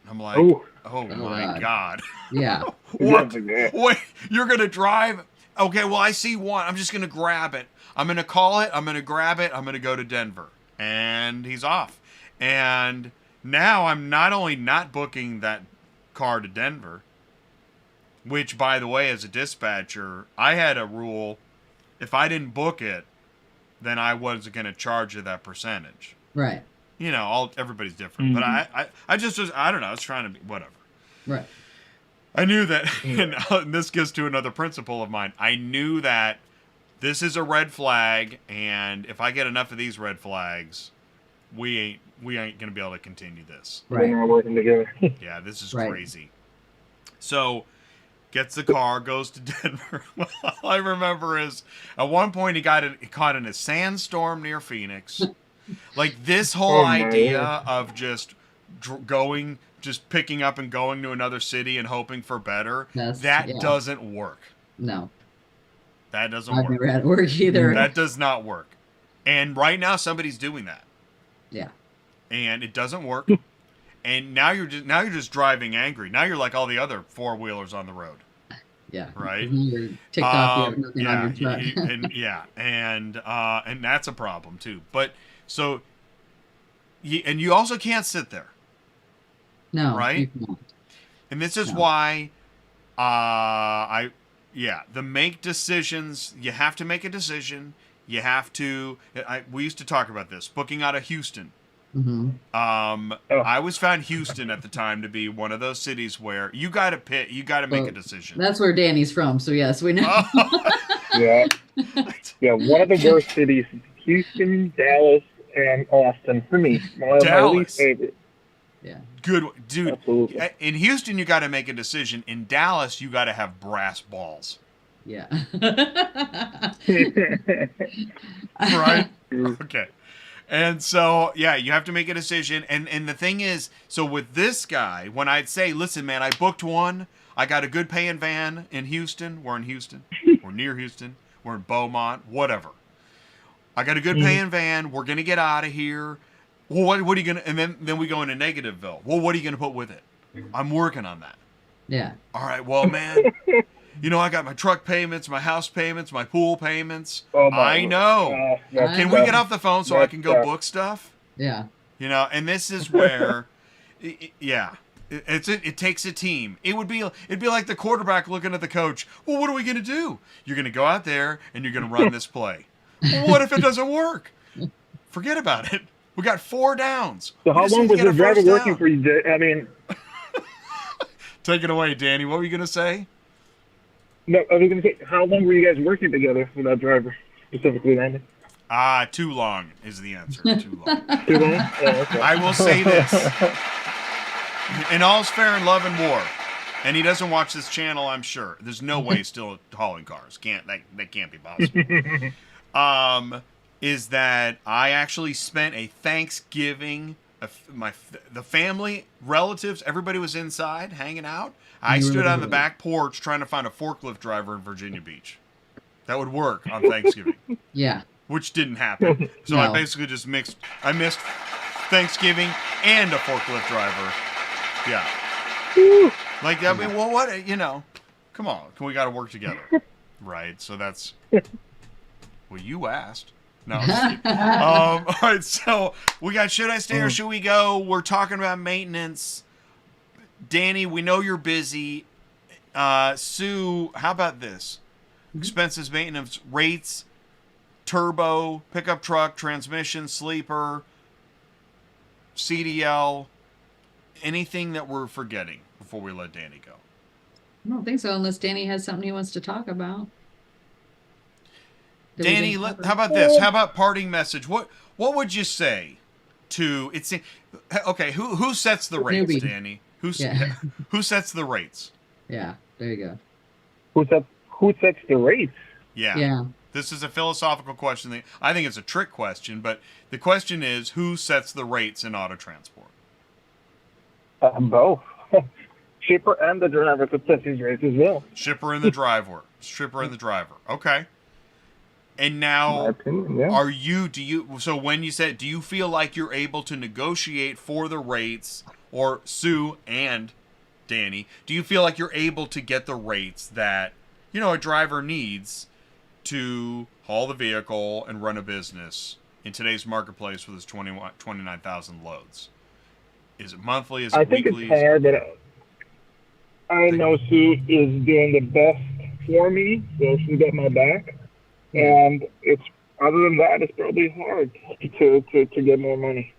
I'm like, oh my God. Yeah. What? Wait, you're going to drive? Okay, well, I see one. I'm just going to grab it. I'm going to call it. I'm going to grab it. I'm going to go to Denver. And he's off. And now I'm not only not booking that car to Denver, which, by the way, as a dispatcher, I had a rule. If I didn't book it, then I wasn't going to charge you that percentage. Right. You know, everybody's different. But I just was, I don't know, I was trying to be, whatever. Right. I knew that, and this gets to another principle of mine. I knew that this is a red flag, and if I get enough of these red flags, we ain't going to be able to continue this. Right. We're not working together. Yeah, this is crazy. So, gets the car, goes to Denver. All I remember is, at one point he caught in a sandstorm near Phoenix. Like, this whole idea of just picking up and going to another city and hoping for better, doesn't work. No. That doesn't I've work. never had it work either. That does not work. And right now somebody's doing that. Yeah. And it doesn't work. And now you're just driving angry. Now you're like all the other four-wheelers on the road. Yeah. Right? You're ticked off. You have nothing on your truck. and that's a problem too. But so you also can't sit there. No. Right? You can't. And this is why the make decisions, you have to make a decision. You have to, we used to talk about this, booking out of Houston. Mm-hmm. I always found Houston at the time to be one of those cities where you got to make a decision. That's where Danny's from, so yes, we know. Yeah. Yeah, one of the worst cities, Houston, Dallas, and Austin for me. My least favorite. Yeah. Good, dude. Absolutely. In Houston, you got to make a decision. In Dallas, you got to have brass balls. Yeah. Right? Okay. And so, yeah, you have to make a decision. And the thing is, so with this guy, when I'd say, listen, man, I booked one. I got a good paying van in Houston. We're in Houston. We're near Houston. We're in Beaumont. Whatever. I got a good paying van. We're going to get out of here. Well, what are you going to... And then we go into Negativeville. Well, what are you going to put with it? I'm working on that. Yeah. All right, well, man... You know, I got my truck payments, my house payments, my pool payments. I know. Can we get off the phone so I can go book stuff? Yeah. You know, and this is where, it takes a team. It'd be like the quarterback looking at the coach. Well, what are we going to do? You're going to go out there and you're going to run this play. Well, what if it doesn't work? Forget about it. We got 4 downs. So how long was the driver working for you? I mean, take it away, Danny. What were you going to say? No, I was going to say, how long were you guys working together with that driver, specifically, Randy? Too long is the answer. Too long. Too long? Oh, okay. I will say this. In all's fair in love and war, and he doesn't watch this channel, I'm sure. There's no way he's still hauling cars. That can't be possible. is that I actually spent a Thanksgiving. The family, relatives, everybody was inside hanging out. I stood on the back porch trying to find a forklift driver in Virginia Beach. That would work on Thanksgiving. Yeah. Which didn't happen. So No. I basically just missed Thanksgiving and a forklift driver. Yeah. Like, I mean, well, what, you know, come on. We got to work together. Right. So that's, well, you asked. No. All right. So we got, should I stay or should we go? We're talking about maintenance. Danny, we know you're busy. Sue, how about this? Expenses, maintenance, rates, turbo, pickup truck, transmission, sleeper, CDL, anything that we're forgetting before we let Danny go? I don't think so, unless Danny has something he wants to talk about. that we Danny, didn't cover. how about this? How about parting message? What would you say to it's? Okay, who sets the rates, Newbie. Danny? Who Yeah. who sets the rates? Yeah, there you go. Who sets the rates? Yeah. Yeah. This is a philosophical question. I think it's a trick question, but the question is, who sets the rates in auto transport? Both. Shipper and the driver could set these rates as well. Shipper and the driver. Shipper and the driver. Okay. And now, My opinion, yeah. so when you said, do you feel like you're able to negotiate for the rates, or Sue and Danny, do you feel like you're able to get the rates that, a driver needs to haul the vehicle and run a business in today's marketplace with its 29,000 loads? Is it monthly? Is it I think weekly? it's hard, but I know Sue is doing the best for me, so she's got my back. And it's other than that, it's probably hard to get more money.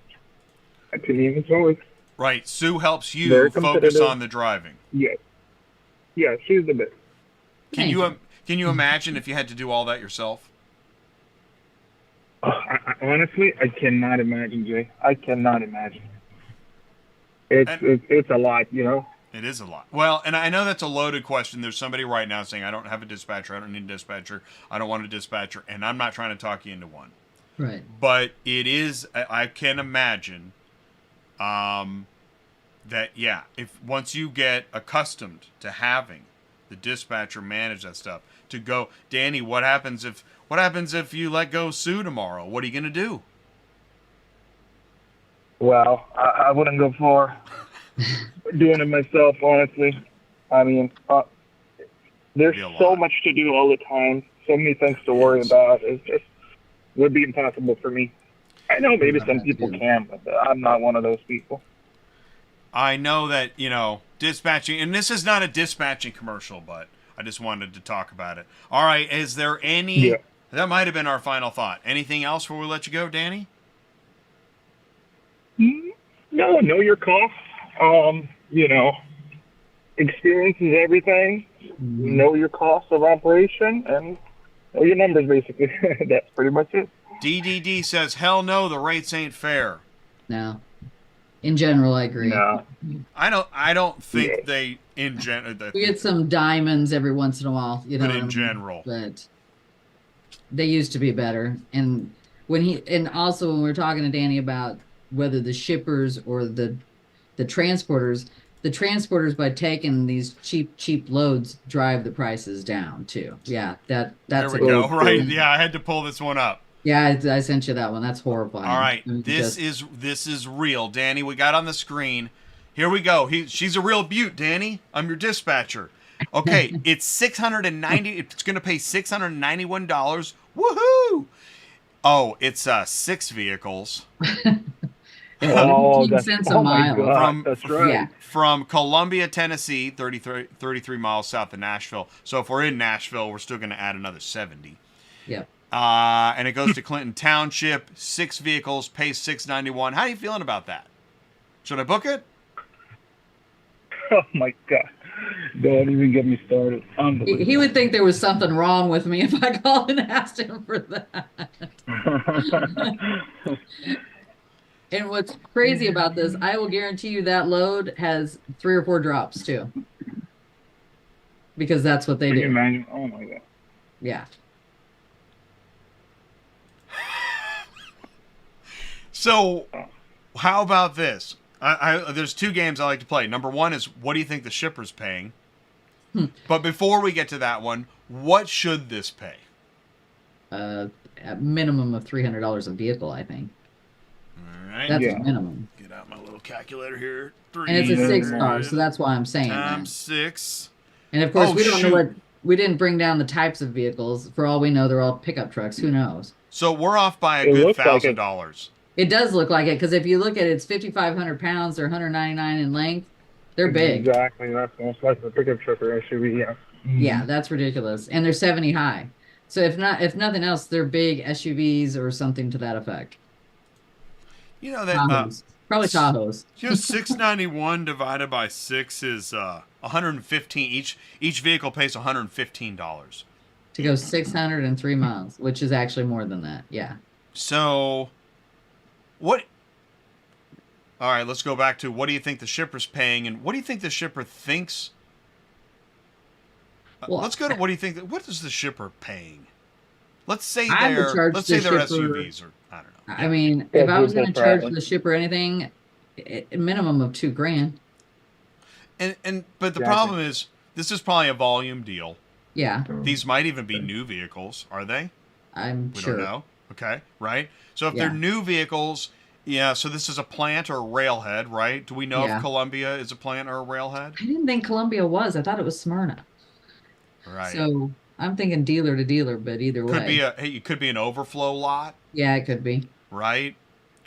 Opinion is always. Right. Sue helps you Very focus competitive. on the driving. Yeah, she's the best. Can you imagine if you had to do all that yourself? Honestly, I cannot imagine, Jay. I cannot imagine. It's a lot, It is a lot. Well, and I know that's a loaded question. There's somebody right now saying, I don't have a dispatcher. I don't need a dispatcher. I don't want a dispatcher. And I'm not trying to talk you into one. Right. But it is, I can imagine that, yeah, if once you get accustomed to having the dispatcher manage that stuff, to go, Danny, what happens if you let go Sue tomorrow? What are you going to do? Well, I wouldn't go far doing it myself, honestly. I mean, there's so much to do all the time, so many things to worry about. It just would be impossible for me. I know maybe some people can, but I'm not one of those people. I know that, dispatching, and this is not a dispatching commercial, but I just wanted to talk about it. All right, is there any... Yeah. That might have been our final thought. Anything else before we let you go, Danny? No, know your costs. Experience is everything. Know your cost of operation and know your numbers, basically. That's pretty much it. DDD says, hell no, the rates ain't fair. No. In general, I agree. No. I don't think they, in general... We get some diamonds every once in a while, But in general. But they used to be better. And also when we're talking to Danny about whether the shippers or the transporters, by taking these cheap loads drive the prices down too. Yeah, that's there we go. Right? Yeah, I had to pull this one up. Yeah, I sent you that one. That's horrifying. All right, this is real, Danny. We got on the screen. Here we go. She's a real beaut, Danny. I'm your dispatcher. Okay, it's $690. It's going to pay $691. Woohoo! Oh, it's 6 vehicles. 15 cents a mile. That's right. Yeah. From Columbia, Tennessee, 33 miles south of Nashville. So if we're in Nashville, we're still going to add another 70. Yep. And it goes to Clinton Township. 6 vehicles, pays $691. How are you feeling about that? Should I book it? Oh my God. Don't even get me started. He would think there was something wrong with me if I called and asked him for that. And what's crazy about this, I will guarantee you that load has 3 or 4 drops too. Because that's what they do. Can you imagine? Oh my God. Yeah. So, how about this? There's two games I like to play. Number one is, what do you think the shipper's paying? But before we get to that one, what should this pay? A minimum of $300 a vehicle, I think. All right. That's a minimum. Get out my little calculator here. And it's a 6-car, so that's why I'm saying times that. 6. And of course, we don't know what. We didn't bring down the types of vehicles. For all we know, they're all pickup trucks. Who knows? So we're off by a good $1,000. It does look like it, because if you look at it, it's 5,500 pounds. They're 199 in length. They're big. Exactly. That's most likely a pickup truck or SUV. Yeah. Yeah, that's ridiculous. And they're 70 high. So if nothing else, they're big SUVs or something to that effect. You know that Tahoes. Probably Tahoes. 691 divided by 6 is 115. Each vehicle pays $115 To go 603 miles, which is actually more than that. Yeah. So, what? All right, let's go back to, what do you think the shipper's paying, and what do you think the shipper thinks? Well, let's go to, what do you think? What is the shipper paying? Let's say I would charge they're the shipper, SUVs, or I don't know. I mean, if I was going to charge the shipper anything, a minimum of $2,000. But the problem is, this is probably a volume deal. Yeah. These might even be new vehicles, are they? I'm We sure. don't know. Okay, right? So if they're new vehicles, yeah, so this is a plant or a railhead, right? Do we know if Columbia is a plant or a railhead? I didn't think Columbia was. I thought it was Smyrna. Right. So I'm thinking dealer to dealer, but either way. It could be an overflow lot. Yeah, it could be. Right?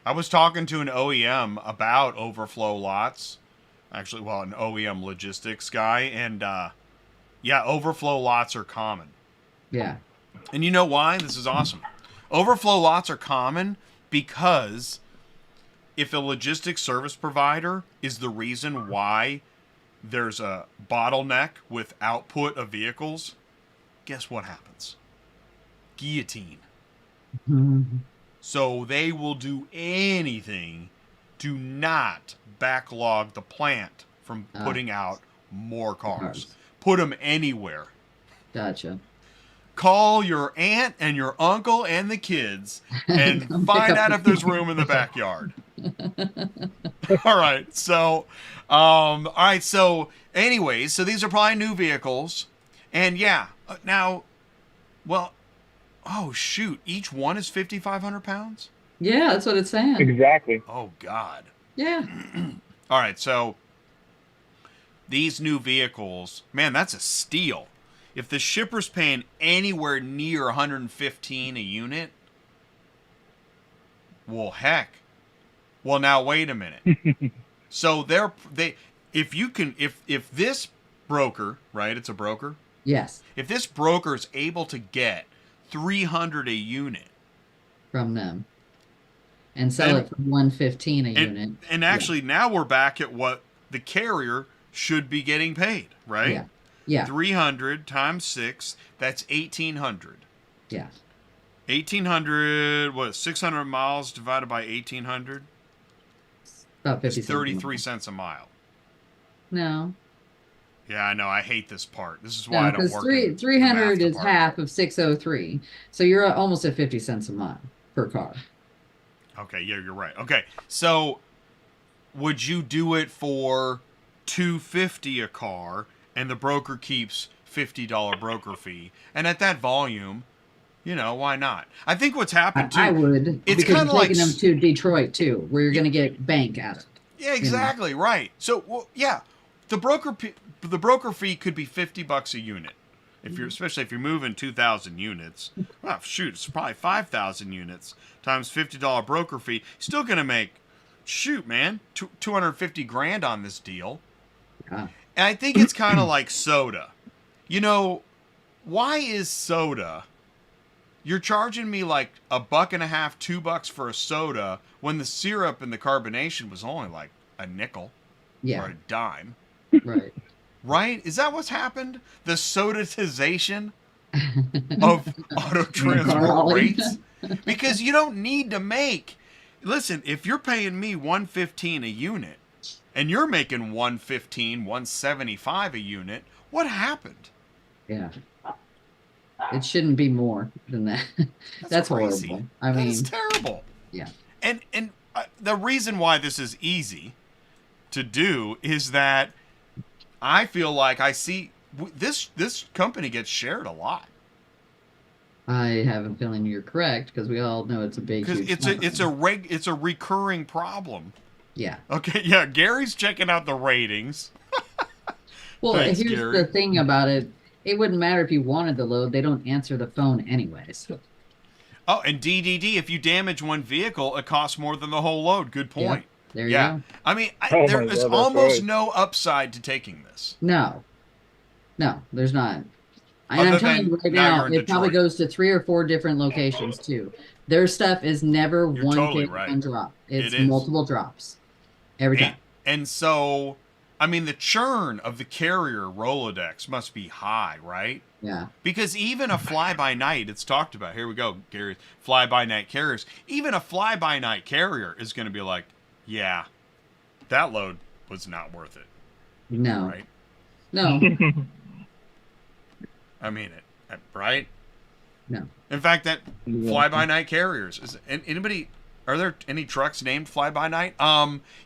I was talking to an OEM about overflow lots. Actually, well, an OEM logistics guy. And, overflow lots are common. Yeah. And you know why? This is awesome. Overflow lots are common because if a logistics service provider is the reason why there's a bottleneck with output of vehicles, guess what happens? Guillotine. Mm-hmm. So they will do anything to not backlog the plant from putting out more cars. Put them anywhere. Gotcha. Call your aunt and your uncle and the kids and find out if there's room in the backyard. All right. So, anyways, so these are probably new vehicles. And now, well, oh, shoot. Each one is 5,500 pounds? Yeah, that's what it's saying. Exactly. Oh, God. Yeah. All right. So these new vehicles, man, that's a steal. If the shipper's paying anywhere near 115 a unit, well, heck. Well, now wait a minute. So if this broker, right? It's a broker. Yes. If this broker is able to get 300 a unit from them and sell it for 115 a unit, and actually now we're back at what the carrier should be getting paid, right? Yeah. Yeah. 300 times 6, that's 1,800. Yeah. 1,800, what, 600 miles divided by 1,800? About 50 cents. 33 cents a mile. No. Yeah, I know. I hate this part. This is why I don't work. 300 is half of 603. So you're almost at 50 cents a mile per car. Okay, yeah, you're right. Okay. So would you do it for $250 a car and the broker keeps $50 broker fee? And at that volume, why not? I think what's happened too. I would. It's kind of like taking them to Detroit too, where you're going to get bank at it. Yeah, exactly right. So, the broker fee could be $50 a unit. Especially if you're moving 2,000 units. Well, shoot, it's probably 5,000 units times $50 broker fee. Still going to make, man, $250,000 on this deal. Yeah. And I think it's kind of like soda. Why is soda? You're charging me like $1.50, $2 for a soda when the syrup and the carbonation was only like a nickel or a dime. Right. Right? Is that what's happened? The sodatization of auto transport rates? Because you don't need to make. Listen, if you're paying me $115 a unit and you're making $115, $175 a unit, what happened? Yeah. It shouldn't be more than that. That's crazy. horrible. I mean, it's terrible. Yeah. And the reason why this is easy to do is that I feel like I see this company gets shared a lot. I have a feeling you're correct because we all know it's a big. Because huge it's a recurring problem. Yeah. Okay. Yeah. Gary's checking out the ratings. Well, Thanks, here's Gary. the thing about it. It wouldn't matter if you wanted the load. They don't answer the phone anyways. Oh, and DDD, if you damage one vehicle, it costs more than the whole load. Good point. Yeah, there you go. I mean, Oh there my is God, that's almost right. no upside to taking this. No, there's not. And Other I'm telling than you right now now, you're in it probably Detroit. goes to 3 or 4 different locations too. Their stuff is never You're one totally hit, right. one drop. It's It is. multiple drops every time. And so, I mean, the churn of the carrier Rolodex must be high, right? Yeah. Because even a fly-by-night, it's talked about. Here we go, Gary. Fly-by-night carriers. Even a fly-by-night carrier is going to be like, yeah, that load was not worth it. No. Right? No. I mean it. Right? No. In fact, that fly-by-night carriers. Is anybody... Are there any trucks named Fly-by-night?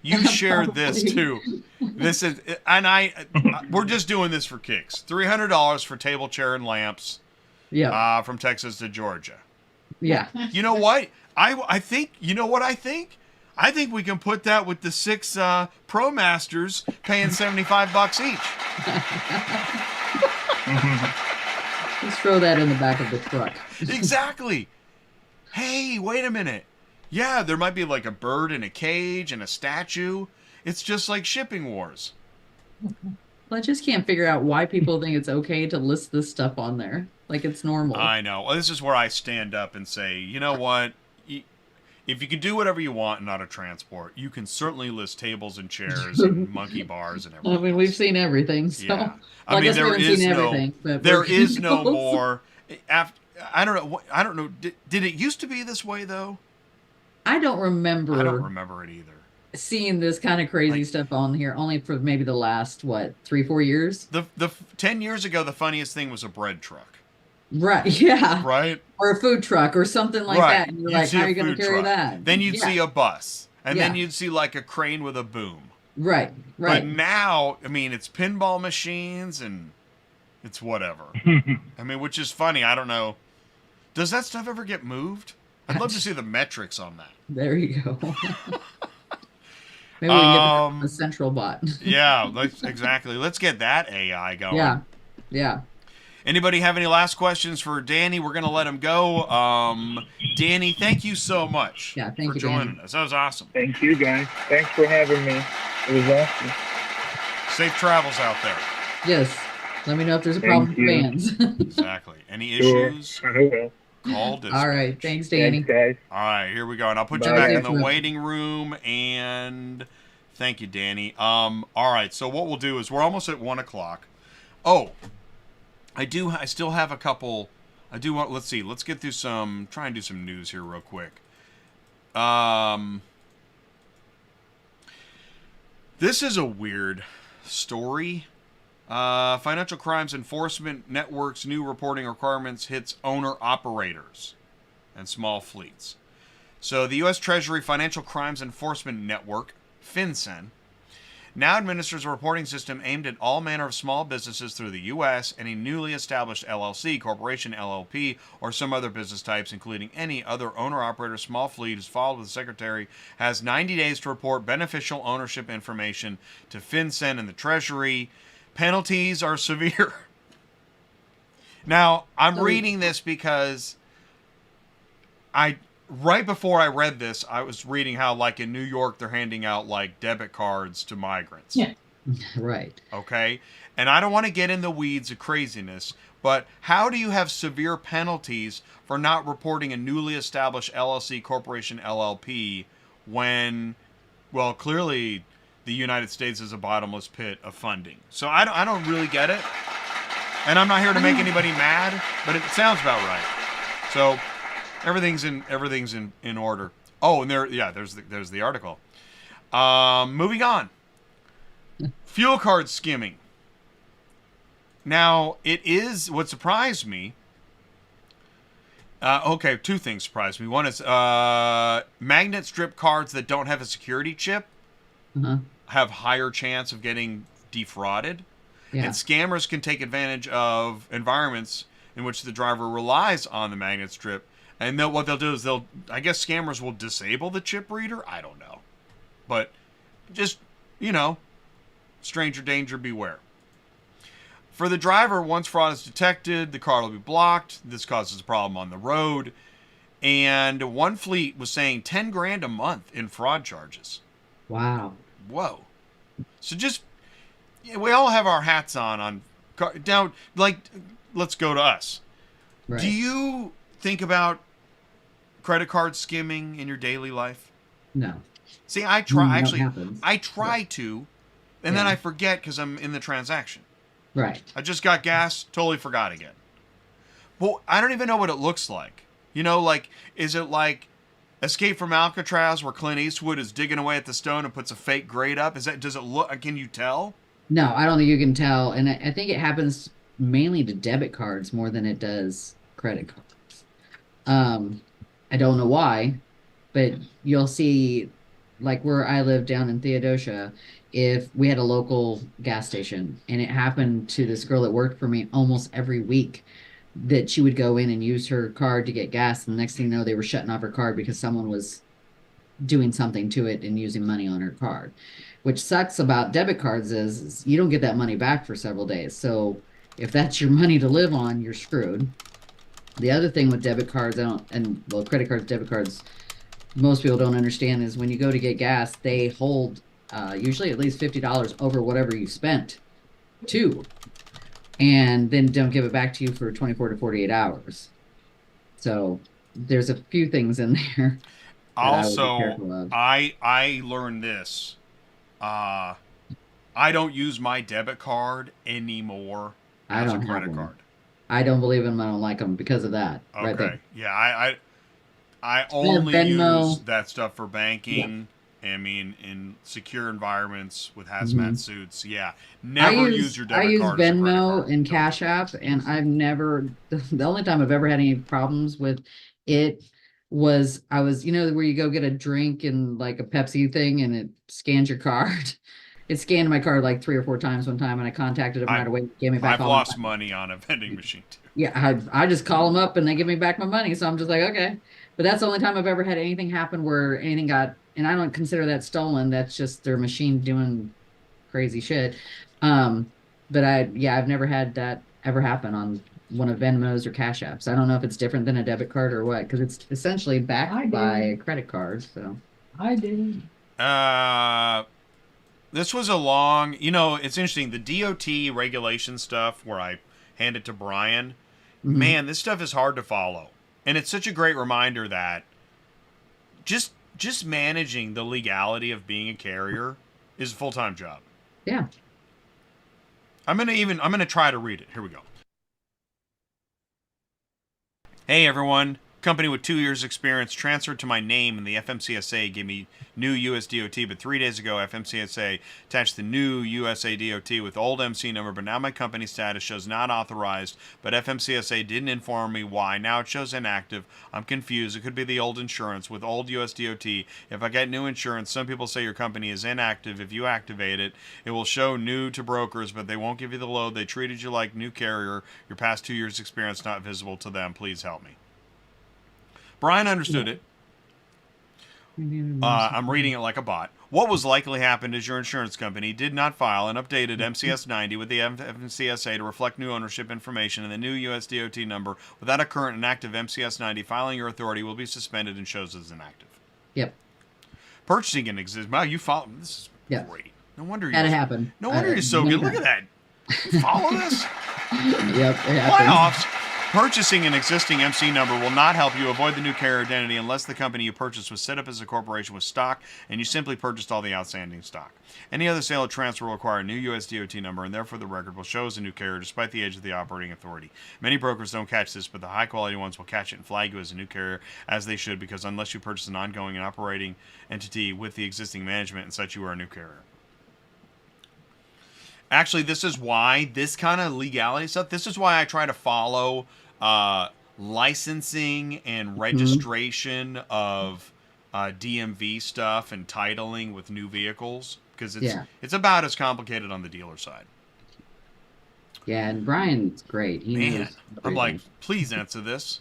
You shared this too. This is, and we're just doing this for kicks. $300 for table, chair, and lamps. Yeah. From Texas to Georgia. Yeah. You know what? I think. You know what I think? I think we can put that with the 6 Pro Masters paying $75 each. Just throw that in the back of the truck. Exactly. Hey, wait a minute. Yeah, there might be like a bird in a cage and a statue. It's just like Shipping Wars. Well, I just can't figure out why people think it's okay to list this stuff on there. Like it's normal. I know. Well, this is where I stand up and say, you know what? If you can do whatever you want in auto transport, you can certainly list tables and chairs and monkey bars and everything. I mean, we've seen everything. So. Yeah. Well, I mean, guess we there haven't is seen no, everything, but there we're is no close. more. I don't know. I don't know. Did it used to be this way though? I don't remember. I don't remember it either. Seeing this kind of crazy stuff on here only for maybe the last 3-4 years. The 10 years ago, the funniest thing was a bread truck. Right. Yeah. Right. Or a food truck or something like Right. that. And you're You'd like, see how a are you going to food carry truck. that? Then you'd see a bus, and then Yeah. you'd see like a crane with a boom. Right. Right. But now, I mean, it's pinball machines and it's whatever. I mean, which is funny. I don't know. Does that stuff ever get moved? I'd love to see the metrics on that. There you go. Maybe we can get the central bot. Yeah, exactly. Let's get that AI going. Yeah. Yeah. Anybody have any last questions for Danny? We're going to let him go. Danny, thank you so much Yeah, thank for you, joining Danny. us. That was awesome. Thank you, guys. Thanks for having me. It was awesome. Safe travels out there. Yes. Let me know if there's a problem with you. fans. Exactly. Any Sure. issues? I will. Call dispatch. All right. Thanks, Danny. Thanks, guys. All right, here we go. And I'll put you Bye, back guys. in the waiting room. And thank you, Danny. All right, so what we'll do is we're almost at 1 o'clock. Oh, I still have a couple. Let's see. Let's get through try and do some news here real quick. This is a weird story. Financial Crimes Enforcement Network's new reporting requirements hits owner-operators and small fleets. So the U.S. Treasury Financial Crimes Enforcement Network, FinCEN, now administers a reporting system aimed at all manner of small businesses through the U.S. and a newly established LLC, corporation, LLP, or some other business types, including any other owner-operator small fleet, is followed with the Secretary, has 90 days to report beneficial ownership information to FinCEN and the Treasury. Penalties are severe. Now, I'm reading this because right before I read this, I was reading how, like, in New York, they're handing out, like, debit cards to migrants. Yeah. Right. Okay? And I don't want to get in the weeds of craziness, but how do you have severe penalties for not reporting a newly established LLC, corporation, LLP, when, well, clearly the United States is a bottomless pit of funding? So I don't really get it. And I'm not here to make anybody mad, but it sounds about right. So everything's in order. Oh, and there's the article. Moving on. Fuel card skimming. Now, it is what surprised me Okay, two things surprised me. One is magnet strip cards that don't have a security chip Uh-huh. have higher chance of getting defrauded. And Yeah. scammers can take advantage of environments in which the driver relies on the magnet strip. And what they'll do is I guess scammers will disable the chip reader. I don't know. But just, stranger danger, beware. For the driver, once fraud is detected, the card will be blocked. This causes a problem on the road. And one fleet was saying 10 grand a month in fraud charges. Wow. Whoa. So we all have our hats on now, like, let's go to us. Right. Do you think about credit card skimming in your daily life? No. See, I try, That actually, happens. I try to, and then Yeah. I forget because I'm in the transaction. Right. I just got gas, totally forgot again. Well, I don't even know what it looks like. Like, is it like Escape from Alcatraz where Clint Eastwood is digging away at the stone and puts a fake grate up? Does it look, can you tell? No, I don't think you can tell. And I think it happens mainly to debit cards more than it does credit cards. I don't know why, but you'll see, like where I live down in Theodosia, if we had a local gas station and it happened to this girl that worked for me almost every week, that she would go in and use her card to get gas. And the next thing you know, they were shutting off her card because someone was doing something to it and using money on her card. Which sucks about debit cards is you don't get that money back for several days. So if that's your money to live on, you're screwed. The other thing with debit cards, credit cards, debit cards, most people don't understand is when you go to get gas, they hold usually at least $50 over whatever you spent too, and then don't give it back to you for 24 to 48 hours. So there's a few things in there. Also, I learned this. I don't use my debit card anymore I as a don't have credit one. card. I don't believe in them. I don't like them because of that. Okay. Right there. Yeah, I only Venmo. use that stuff for banking. I mean, in secure environments with hazmat suits. Yeah, never use your debit I use card as a credit Venmo card. and Don't Cash do it. App, and I've never. The only time I've ever had any problems with it was I was, where you go get a drink and like a Pepsi thing, and it scans your card. It scanned my card like 3 or 4 times one time, and I contacted them right away. Gave me back I've all my lost money. money on a vending machine too. Yeah, I just call them up and they give me back my money. So I'm just like, okay. But that's the only time I've ever had anything happen where anything got, and I don't consider that stolen. That's just their machine doing crazy shit. But I've never had that ever happen on one of Venmo's or Cash Apps. I don't know if it's different than a debit card or what, because it's essentially backed by a credit card. So I did. This was a long, it's interesting. The DOT regulation stuff where I hand it to Brian, man, this stuff is hard to follow. And it's such a great reminder that just managing the legality of being a carrier is a full-time job. yeah. I'm going to try to read it. Here we go. Hey everyone. Company with 2 years experience transferred to my name, and the FMCSA gave me new US DOT, but 3 days ago FMCSA attached the new USA DOT with old MC number, but now my company status shows not authorized, but FMCSA didn't inform me why. Now it shows inactive. I'm confused. It could be the old insurance with old US DOT. If I get new insurance, some people say your company is inactive. If you activate it, it will show new to brokers, but they won't give you the load. They treated you like new carrier. Your past 2 years experience not visible to them. Please help me. Brian understood it. I'm reading it like a bot. What was likely happened is your insurance company did not file an updated MCS 90 with the FMCSA to reflect new ownership information, and the new USDOT number without a current and active MCS 90 filing your authority will be suspended and shows as inactive. Yep. Purchasing an existing. Wow, you follow. This is great. No wonder Had it happen. No wonder you're so good. Look at that. You follow this? Yep. It happened. Playoffs. Purchasing an existing MC number will not help you avoid the new carrier identity unless the company you purchased was set up as a corporation with stock and you simply purchased all the outstanding stock. Any other sale or transfer will require a new USDOT number, and therefore the record will show as a new carrier despite the age of the operating authority. Many brokers don't catch this, but the high-quality ones will catch it and flag you as a new carrier, as they should, because unless you purchase an ongoing and operating entity with the existing management and such, you are a new carrier. Actually, this is why this kind of legality stuff, this is why I try to follow licensing and registration of DMV stuff and titling with new vehicles, because it's about as complicated on the dealer side. Yeah, and Brian's great. He knows I'm like, everything. please answer this.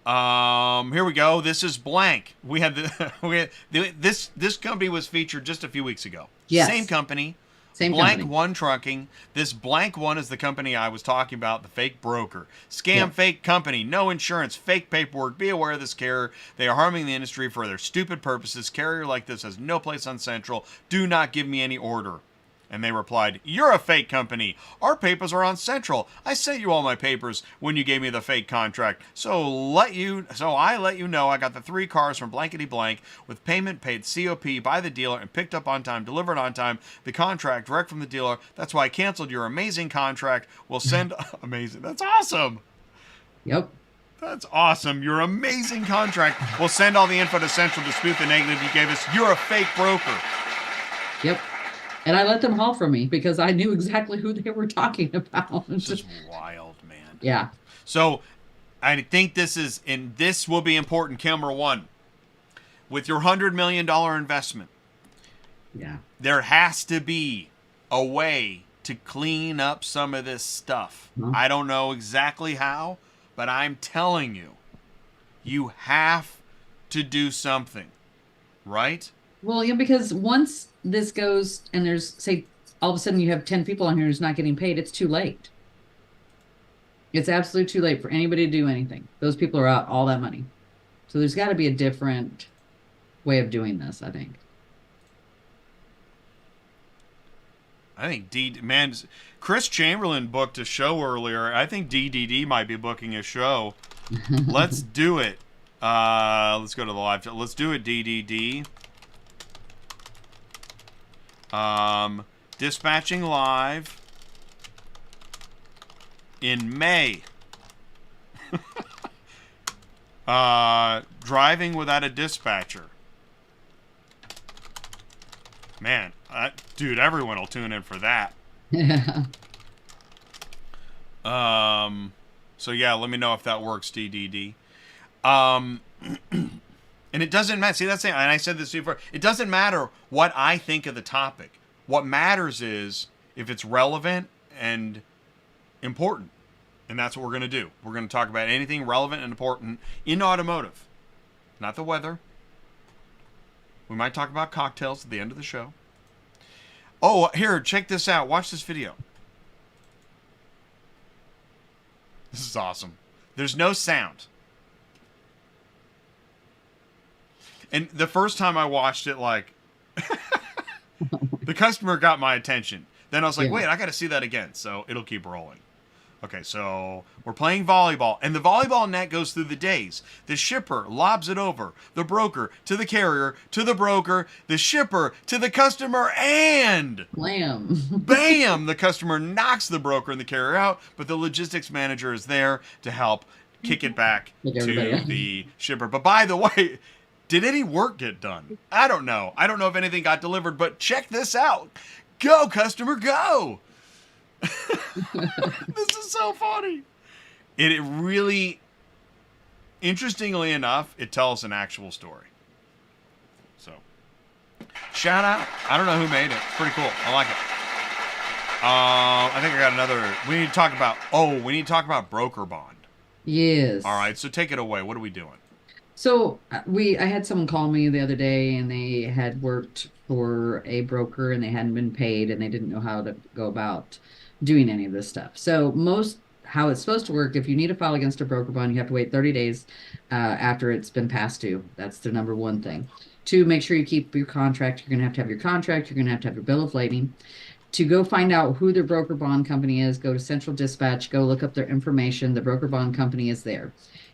Here we go. This is blank. We had this company was featured just a few weeks ago. Yes. Same company. Same Blank company. One Trucking. This blank one is the company I was talking about, the fake broker. Scam, fake company, no insurance, fake paperwork. Be aware of this carrier. They are harming the industry for their stupid purposes. Carrier like this has no place on Central. Do not give me any order. And they replied, "You're a fake company. Our papers are on Central. I sent you all my papers when you gave me the fake contract. So I let you know I got the 3 cars from blankety blank with payment paid COP by the dealer and picked up on time, delivered on time, the contract direct from the dealer. That's why I canceled your amazing contract. We'll send..." Amazing. That's awesome. Yep. That's awesome. Your amazing contract. We'll send all the info to Central, dispute the negative you gave us. You're a fake broker. Yep. And I let them haul for me because I knew exactly who they were talking about. This is wild, man. Yeah. So I think this will be important, camera one. With your $100 million investment, there has to be a way to clean up some of this stuff. I don't know exactly how, but I'm telling you, you have to do something, right? Well, yeah, because once this goes and there's, say, all of a sudden you have 10 people on here who's not getting paid, it's too late. It's absolutely too late for anybody to do anything. Those people are out all that money. So there's got to be a different way of doing this, I think. I think Chris Chamberlain booked a show earlier. I think DDD might be booking a show. Let's do it. Let's go to the live chat. Let's do it, DDD. Dispatching live in May. Driving without a dispatcher. Man, dude, everyone will tune in for that. Yeah. So yeah, let me know if that works, DDD. And it doesn't matter. See, that's it. And I said this before. It doesn't matter what I think of the topic. What matters is if it's relevant and important. And that's what we're going to do. We're going to talk about anything relevant and important in automotive. Not the weather. We might talk about cocktails at the end of the show. Oh, here, check this out. Watch this video. This is awesome. There's no sound. And the first time I watched it, like, the customer got my attention. Then I was like, wait, I got to see that again. So it'll keep rolling. Okay, so we're playing volleyball. And the volleyball net goes through the days. The shipper lobs it over. The broker to the carrier, to the broker, the shipper to the customer, and... Blam. Bam! The customer knocks the broker and the carrier out, but the logistics manager is there to help kick it back to the shipper. But by the way... Did any work get done? I don't know. I don't know if anything got delivered, but check this out. Go, customer, go. This is so funny. It really, interestingly enough, it tells an actual story. So, shout out. I don't know who made it. It's pretty cool. I like it. I think I got another. We need to talk about broker bond. Yes. All right, so take it away. What are we doing? So I had someone call me the other day and they had worked for a broker and they hadn't been paid and they didn't know how to go about doing any of this stuff. So how it's supposed to work, if you need to file against a broker bond, you have to wait 30 days after it's been passed due. That's the number one thing. 2, make sure you keep your contract. You're going to have your contract. You're going to have your bill of lading. To go find out who their broker bond company is, go to Central Dispatch, go look up their information. The broker bond company is there.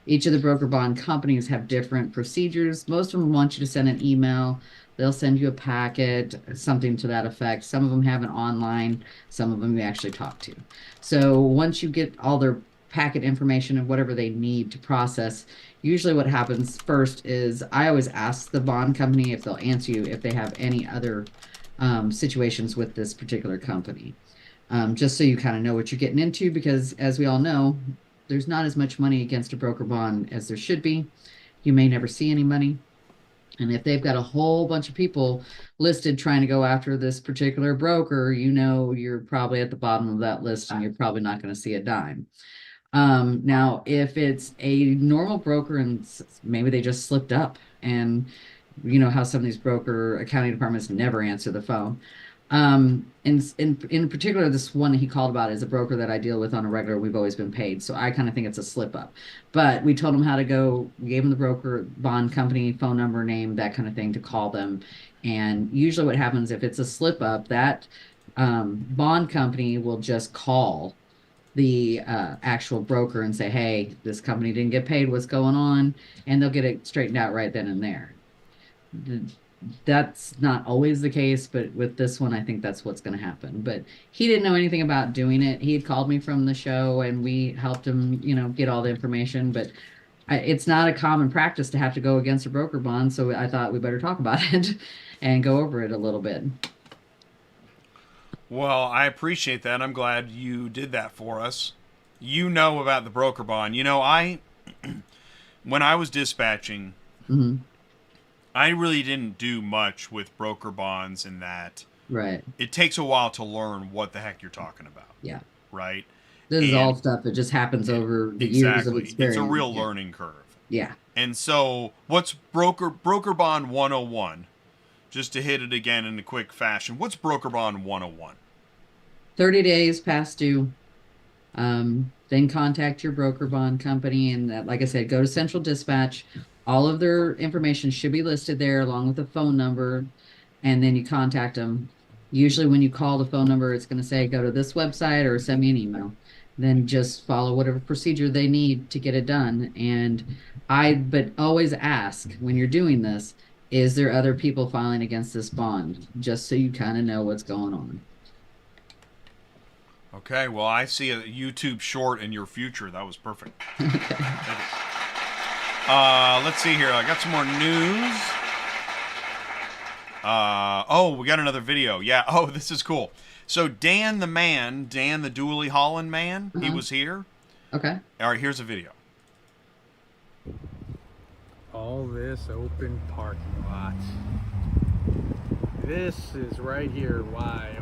Each of the broker bond companies have different procedures. Most of them want you to send an email. They'll send you a packet, something to that effect. Some of them have an online. Some of them you actually talk to. So once you get all their packet information and whatever they need to process, usually what happens first is I always ask the bond company if they'll answer you if they have any other situations with this particular company. Just so you kind of know what you're getting into, because as we all know, there's not as much money against a broker bond as there should be. You may never see any money. And if they've got a whole bunch of people listed trying to go after this particular broker, you're probably at the bottom of that list and you're probably not going to see a dime. Now, if it's a normal broker and maybe they just slipped up, and you know how some of these broker accounting departments never answer the phone. In particular, this one he called about is a broker that I deal with on a regular. We've always been paid, so I kind of think it's a slip up. But we told him how to go. We gave him the broker, bond company, phone number, name, that kind of thing to call them. And usually, what happens if it's a slip up, that bond company will just call the actual broker and say, "Hey, this company didn't get paid. What's going on?" And they'll get it straightened out right then and there. That's not always the case, but with this one, I think that's what's going to happen. But he didn't know anything about doing it. He had called me from the show, and we helped him, get all the information. But it's not a common practice to have to go against a broker bond, so I thought we better talk about it and go over it a little bit. Well, I appreciate that. I'm glad you did that for us. You know about the broker bond. When I was dispatching, Mm-hmm. I really didn't do much with broker bonds in that. Right. It takes a while to learn what the heck you're talking about. Yeah. Right? This is all stuff that just happens over the years of experience. It's a real learning curve. Yeah. And so, what's broker bond 101? Just to hit it again in a quick fashion. What's broker bond 101? 30 days past due. Then contact your broker bond company, and like I said, go to Central Dispatch. All of their information should be listed there along with the phone number, and then you contact them. Usually when you call the phone number, it's going to say go to this website or send me an email. Then just follow whatever procedure they need to get it done. But always ask when you're doing this, is there other people filing against this bond? Just so you kind of know what's going on. Okay, well, I see a YouTube short in your future. That was perfect. Let's see here. I got some more news. We got another video. Yeah. Oh, this is cool. So Dan the Dooley Holland man, he was here. Okay. All right, here's a video. All this open parking lot. This is right here why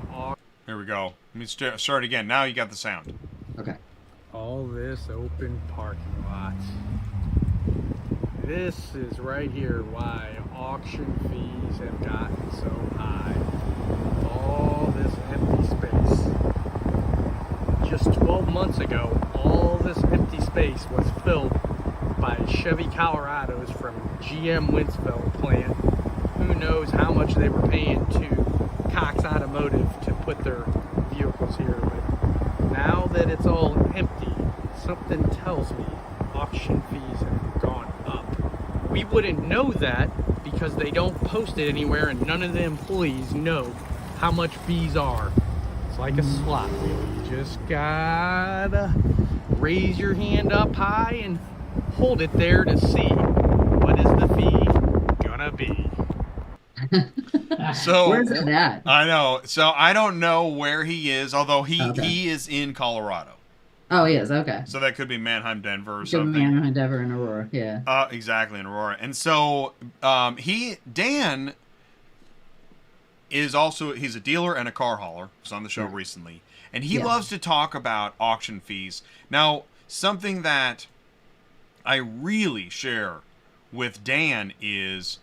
Here we go. Let me start again. Now you got the sound. Okay. all this open parking lot. This is right here why auction fees have gotten so high. All this empty space. Just 12 months ago, all this empty space was filled by Chevy Colorados from GM Winsville plant. Who knows how much they were paying to Cox Automotive to put their vehicles here. But now that it's all empty, something tells me auction fees have gone up. We wouldn't know that because they don't post it anywhere and none of the employees know how much fees are. It's like a slot wheel. You just gotta raise your hand up high and hold it there to see what is the fee gonna be. So where's it at? I know. So I don't know where he is, although he is in Colorado. Oh, he is. Okay. So that could be Mannheim, Denver, or Could be something. Mannheim, Denver, and Aurora. Yeah. Exactly, in Aurora. And so Dan is also, he's a dealer and a car hauler. He was on the show recently. And he loves to talk about auction fees. Now, something that I really share with Dan is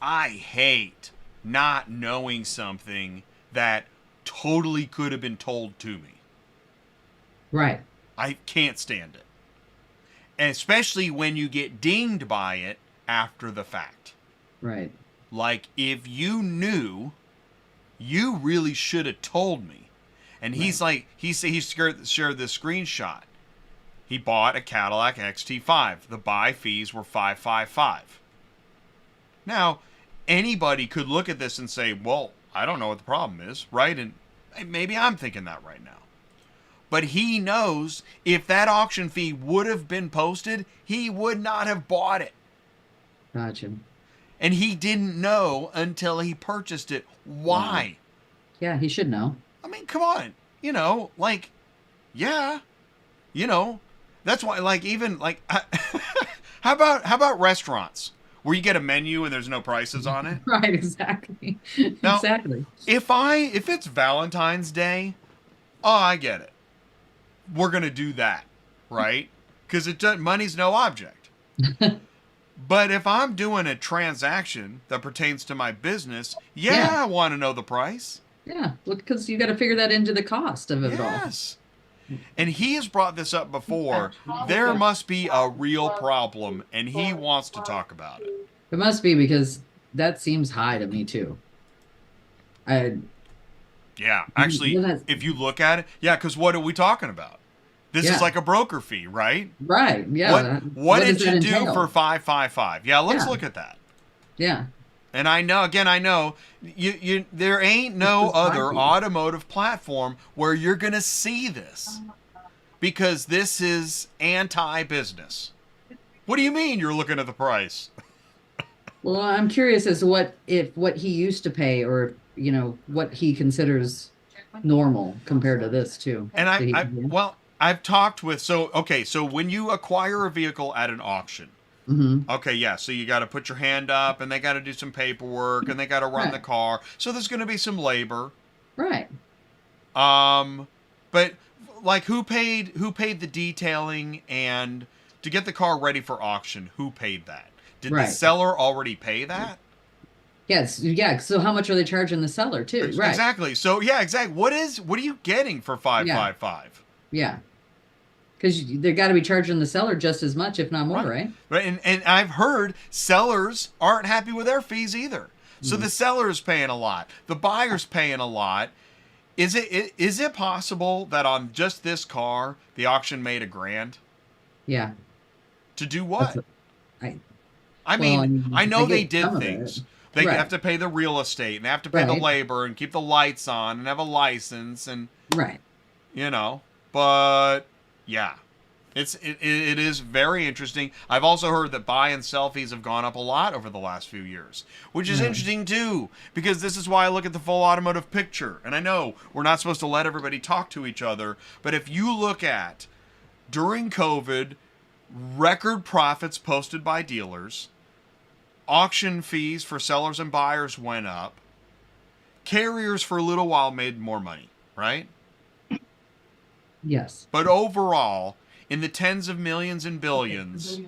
I hate not knowing something that totally could have been told to me. Right. I can't stand it. And especially when you get dinged by it after the fact. Right. Like, if you knew, you really should have told me. And he's like, he shared this screenshot. He bought a Cadillac XT5. The buy fees were $555. Now, anybody could look at this and say, well, I don't know what the problem is, right? And maybe I'm thinking that right now. But he knows if that auction fee would have been posted, he would not have bought it. Gotcha. And he didn't know until he purchased it. Why? Yeah, he should know. I mean, come on. That's why, like, even like, how about restaurants where you get a menu and there's no prices on it? Right, exactly. Now, Exactly. if it's Valentine's Day, oh, I get it. We're gonna do that, right? Because money's no object. But if I'm doing a transaction that pertains to my business, Yeah. I want to know the price. Yeah, look, because you got to figure that into the cost of it all. Yes. And he has brought this up before. There must be a real problem, and he wants to talk about it. It must be, because that seems high to me too. Yeah, actually, Well, that's- if you look at it, because what are we talking about? This Yeah. is like a broker fee, right? Right. Yeah. What did does you that do entail? for 555? Yeah, let's Yeah. look at that. Yeah. And I know you there ain't no This is other pricey. automotive platform where you're going to see this. Because this is anti-business. What do you mean you're looking at the price? Well, I'm curious as to what he used to pay, or what he considers normal compared to this too. And Did he- I've talked with so when you acquire a vehicle at an auction, Mhm. okay, yeah, so you got to put your hand up and they got to do some paperwork and they got to run Right. the car. So there's going to be some labor. Right. But like who paid the detailing and to get the car ready for auction? Who paid that? Did the Right. seller already pay that? Yes. Yeah. So how much are they charging the seller too? Right. Exactly. So yeah, exactly. What are you getting for 555? Yeah. Because they got to be charging the seller just as much, if not more, right? Right. And I've heard sellers aren't happy with their fees either. So the seller's paying a lot. The buyer's paying a lot. Is it possible that on just this car the auction made $1,000? Yeah. To do what? I I well, mean, I know they they get did some of things. it. They Right. have to pay the real estate and they have to pay the Right. labor and keep the lights on and have a license and right. but yeah. It is very interesting. I've also heard that buy and sell fees have gone up a lot over the last few years, which is interesting too, because this is why I look at the full automotive picture. And I know we're not supposed to let everybody talk to each other, but if you look at during COVID, record profits posted by dealers, auction fees for sellers and buyers went up, carriers for a little while made more money, right? Yes. But overall, in the tens of millions and billions,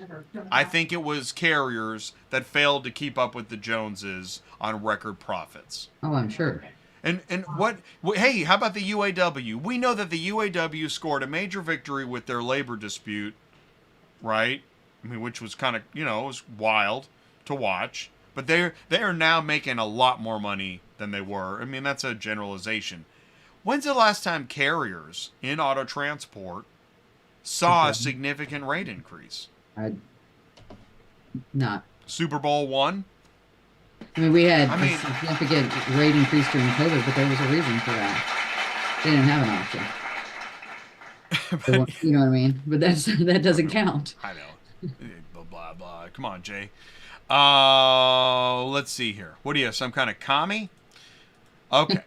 I think it was carriers that failed to keep up with the Joneses on record profits. Oh, I'm sure. And hey, how about the UAW? We know that the UAW scored a major victory with their labor dispute, right? I mean, which was kind of, it was wild to watch. But they are now making a lot more money than they were. I mean, that's a generalization. When's the last time carriers in auto transport saw a significant rate increase? Not. Super Bowl I? I mean, we had I mean- a significant rate increase during COVID, but there was a reason for that. They didn't have an option. You know what I mean? But that doesn't count. I know. Blah, blah, blah. Come on, Jay. Let's see here. What are you, some kind of commie? Okay.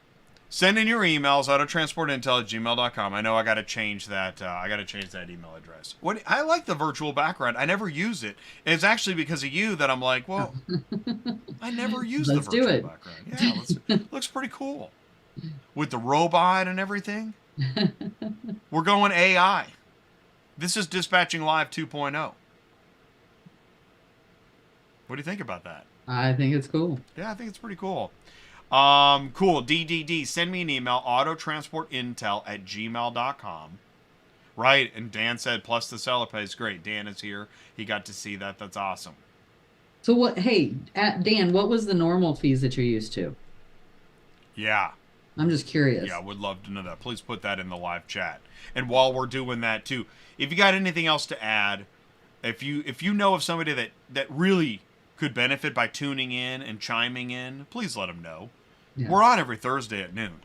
Send in your emails, autotransportintel@gmail.com. I know I got to change that. I got to change that email address. I like the virtual background. I never use it. It's actually because of you that I'm like, well, I never use Let's the do virtual it. background. Yeah, looks pretty cool. With the robot and everything. We're going AI. This is Dispatching Live 2.0. What do you think about that? I think it's cool. Yeah, I think it's pretty cool. Cool. DDD, send me an email, autotransportintel@gmail.com. Right, and Dan said, plus the seller pays. Great. Dan is here. He got to see that. That's awesome. So what? Hey, Dan, what was the normal fees that you're used to? Yeah. I'm just curious. Yeah, would love to know that. Please put that in the live chat. And while we're doing that too, if you got anything else to add, if you know of somebody that really could benefit by tuning in and chiming in, please let them know. Yeah. We're on every Thursday at noon.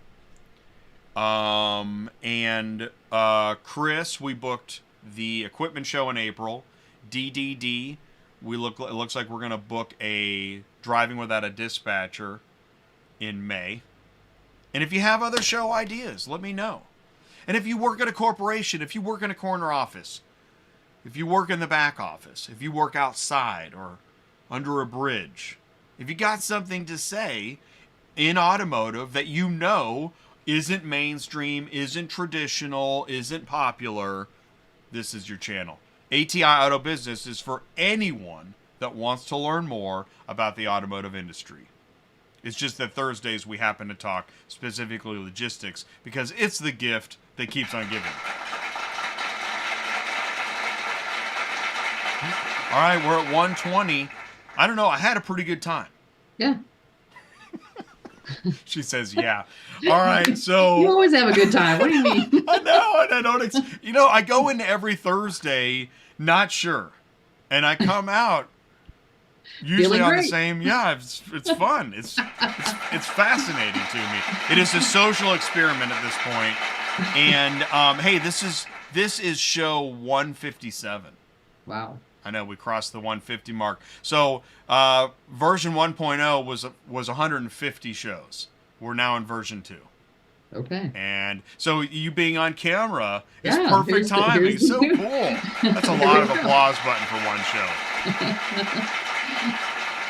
Chris, we booked the equipment show in April. DDD, it looks like we're gonna book a driving without a dispatcher in May. And if you have other show ideas, let me know. And if you work at a corporation, if you work in a corner office, if you work in the back office, if you work outside or under a bridge, if you got something to say in automotive that you know isn't mainstream, isn't traditional, isn't popular, this is your channel. ATI Auto Business is for anyone that wants to learn more about the automotive industry. It's just that Thursdays we happen to talk specifically logistics because it's the gift that keeps on giving. All right, we're at 1:20. I don't know. I had a pretty good time. Yeah. She says, yeah. All right, so... You always have a good time. What do you mean? I know, and I don't... I go into every Thursday not sure. And I come out usually on the same... Yeah, it's fun. It's fascinating to me. It is a social experiment at this point. And, hey, this is show 157. Wow. I know we crossed the 150 mark. So version 1.0 was 150 shows. We're now in version 2. Okay. And so you being on camera is Yeah, perfect timing. So cool. That's a lot of applause button for one show.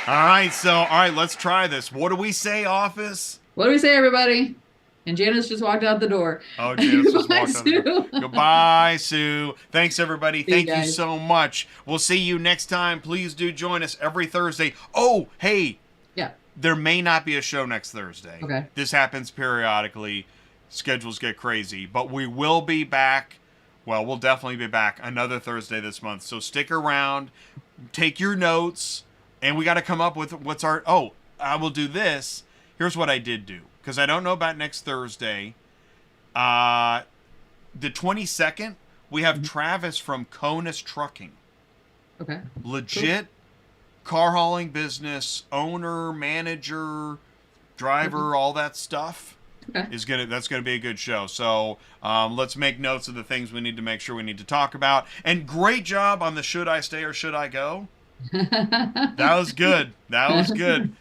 All right, let's try this. What do we say, office? What do we say, everybody? And Janice just walked out the door. Oh, Janice just Goodbye, walked out the door. Sue. Goodbye, Sue. Thanks, everybody. See you Thank you guys. so much. We'll see you next time. Please do join us every Thursday. Oh, hey, Yeah. there may not be a show next Thursday. Okay. This happens periodically. Schedules get crazy. But we will be back. Well, we'll definitely be back another Thursday this month. So stick around. Take your notes. And we got to come up with what's our... Oh, I will do this. Here's what I did do. Because I don't know about next Thursday. The 22nd, we have Travis from Conus Trucking. Okay. Legit car hauling business, owner, manager, driver, all that stuff. Okay. That's gonna be a good show. So let's make notes of the things we need to make sure we need to talk about. And great job on the should I stay or should I go? That was good.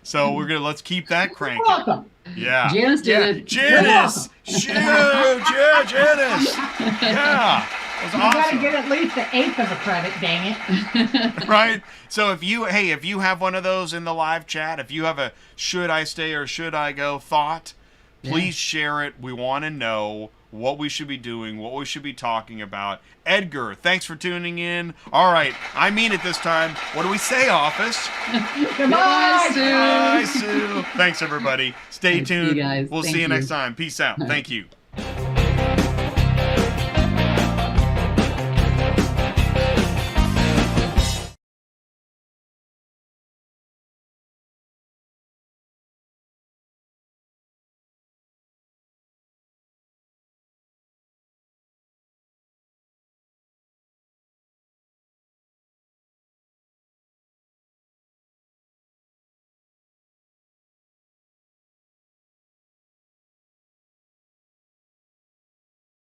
So let's keep that cranking. Welcome. Yeah. Janice did it. Janice! Shoot! Yeah, Janice! Yeah. That was You awesome. gotta get at least the eighth of a credit, dang it. Right? So if you have one of those in the live chat, if you have a should I stay or should I go thought, please share it. We want to know what we should be doing, what we should be talking about. Edgar, thanks for tuning in. All right, I mean it this time. What do we say, office? Goodbye. Sue. Bye, Sue. Thanks, everybody. Stay Thanks, you tuned. guys. We'll see Thank you next you. time. Peace out. Thank you.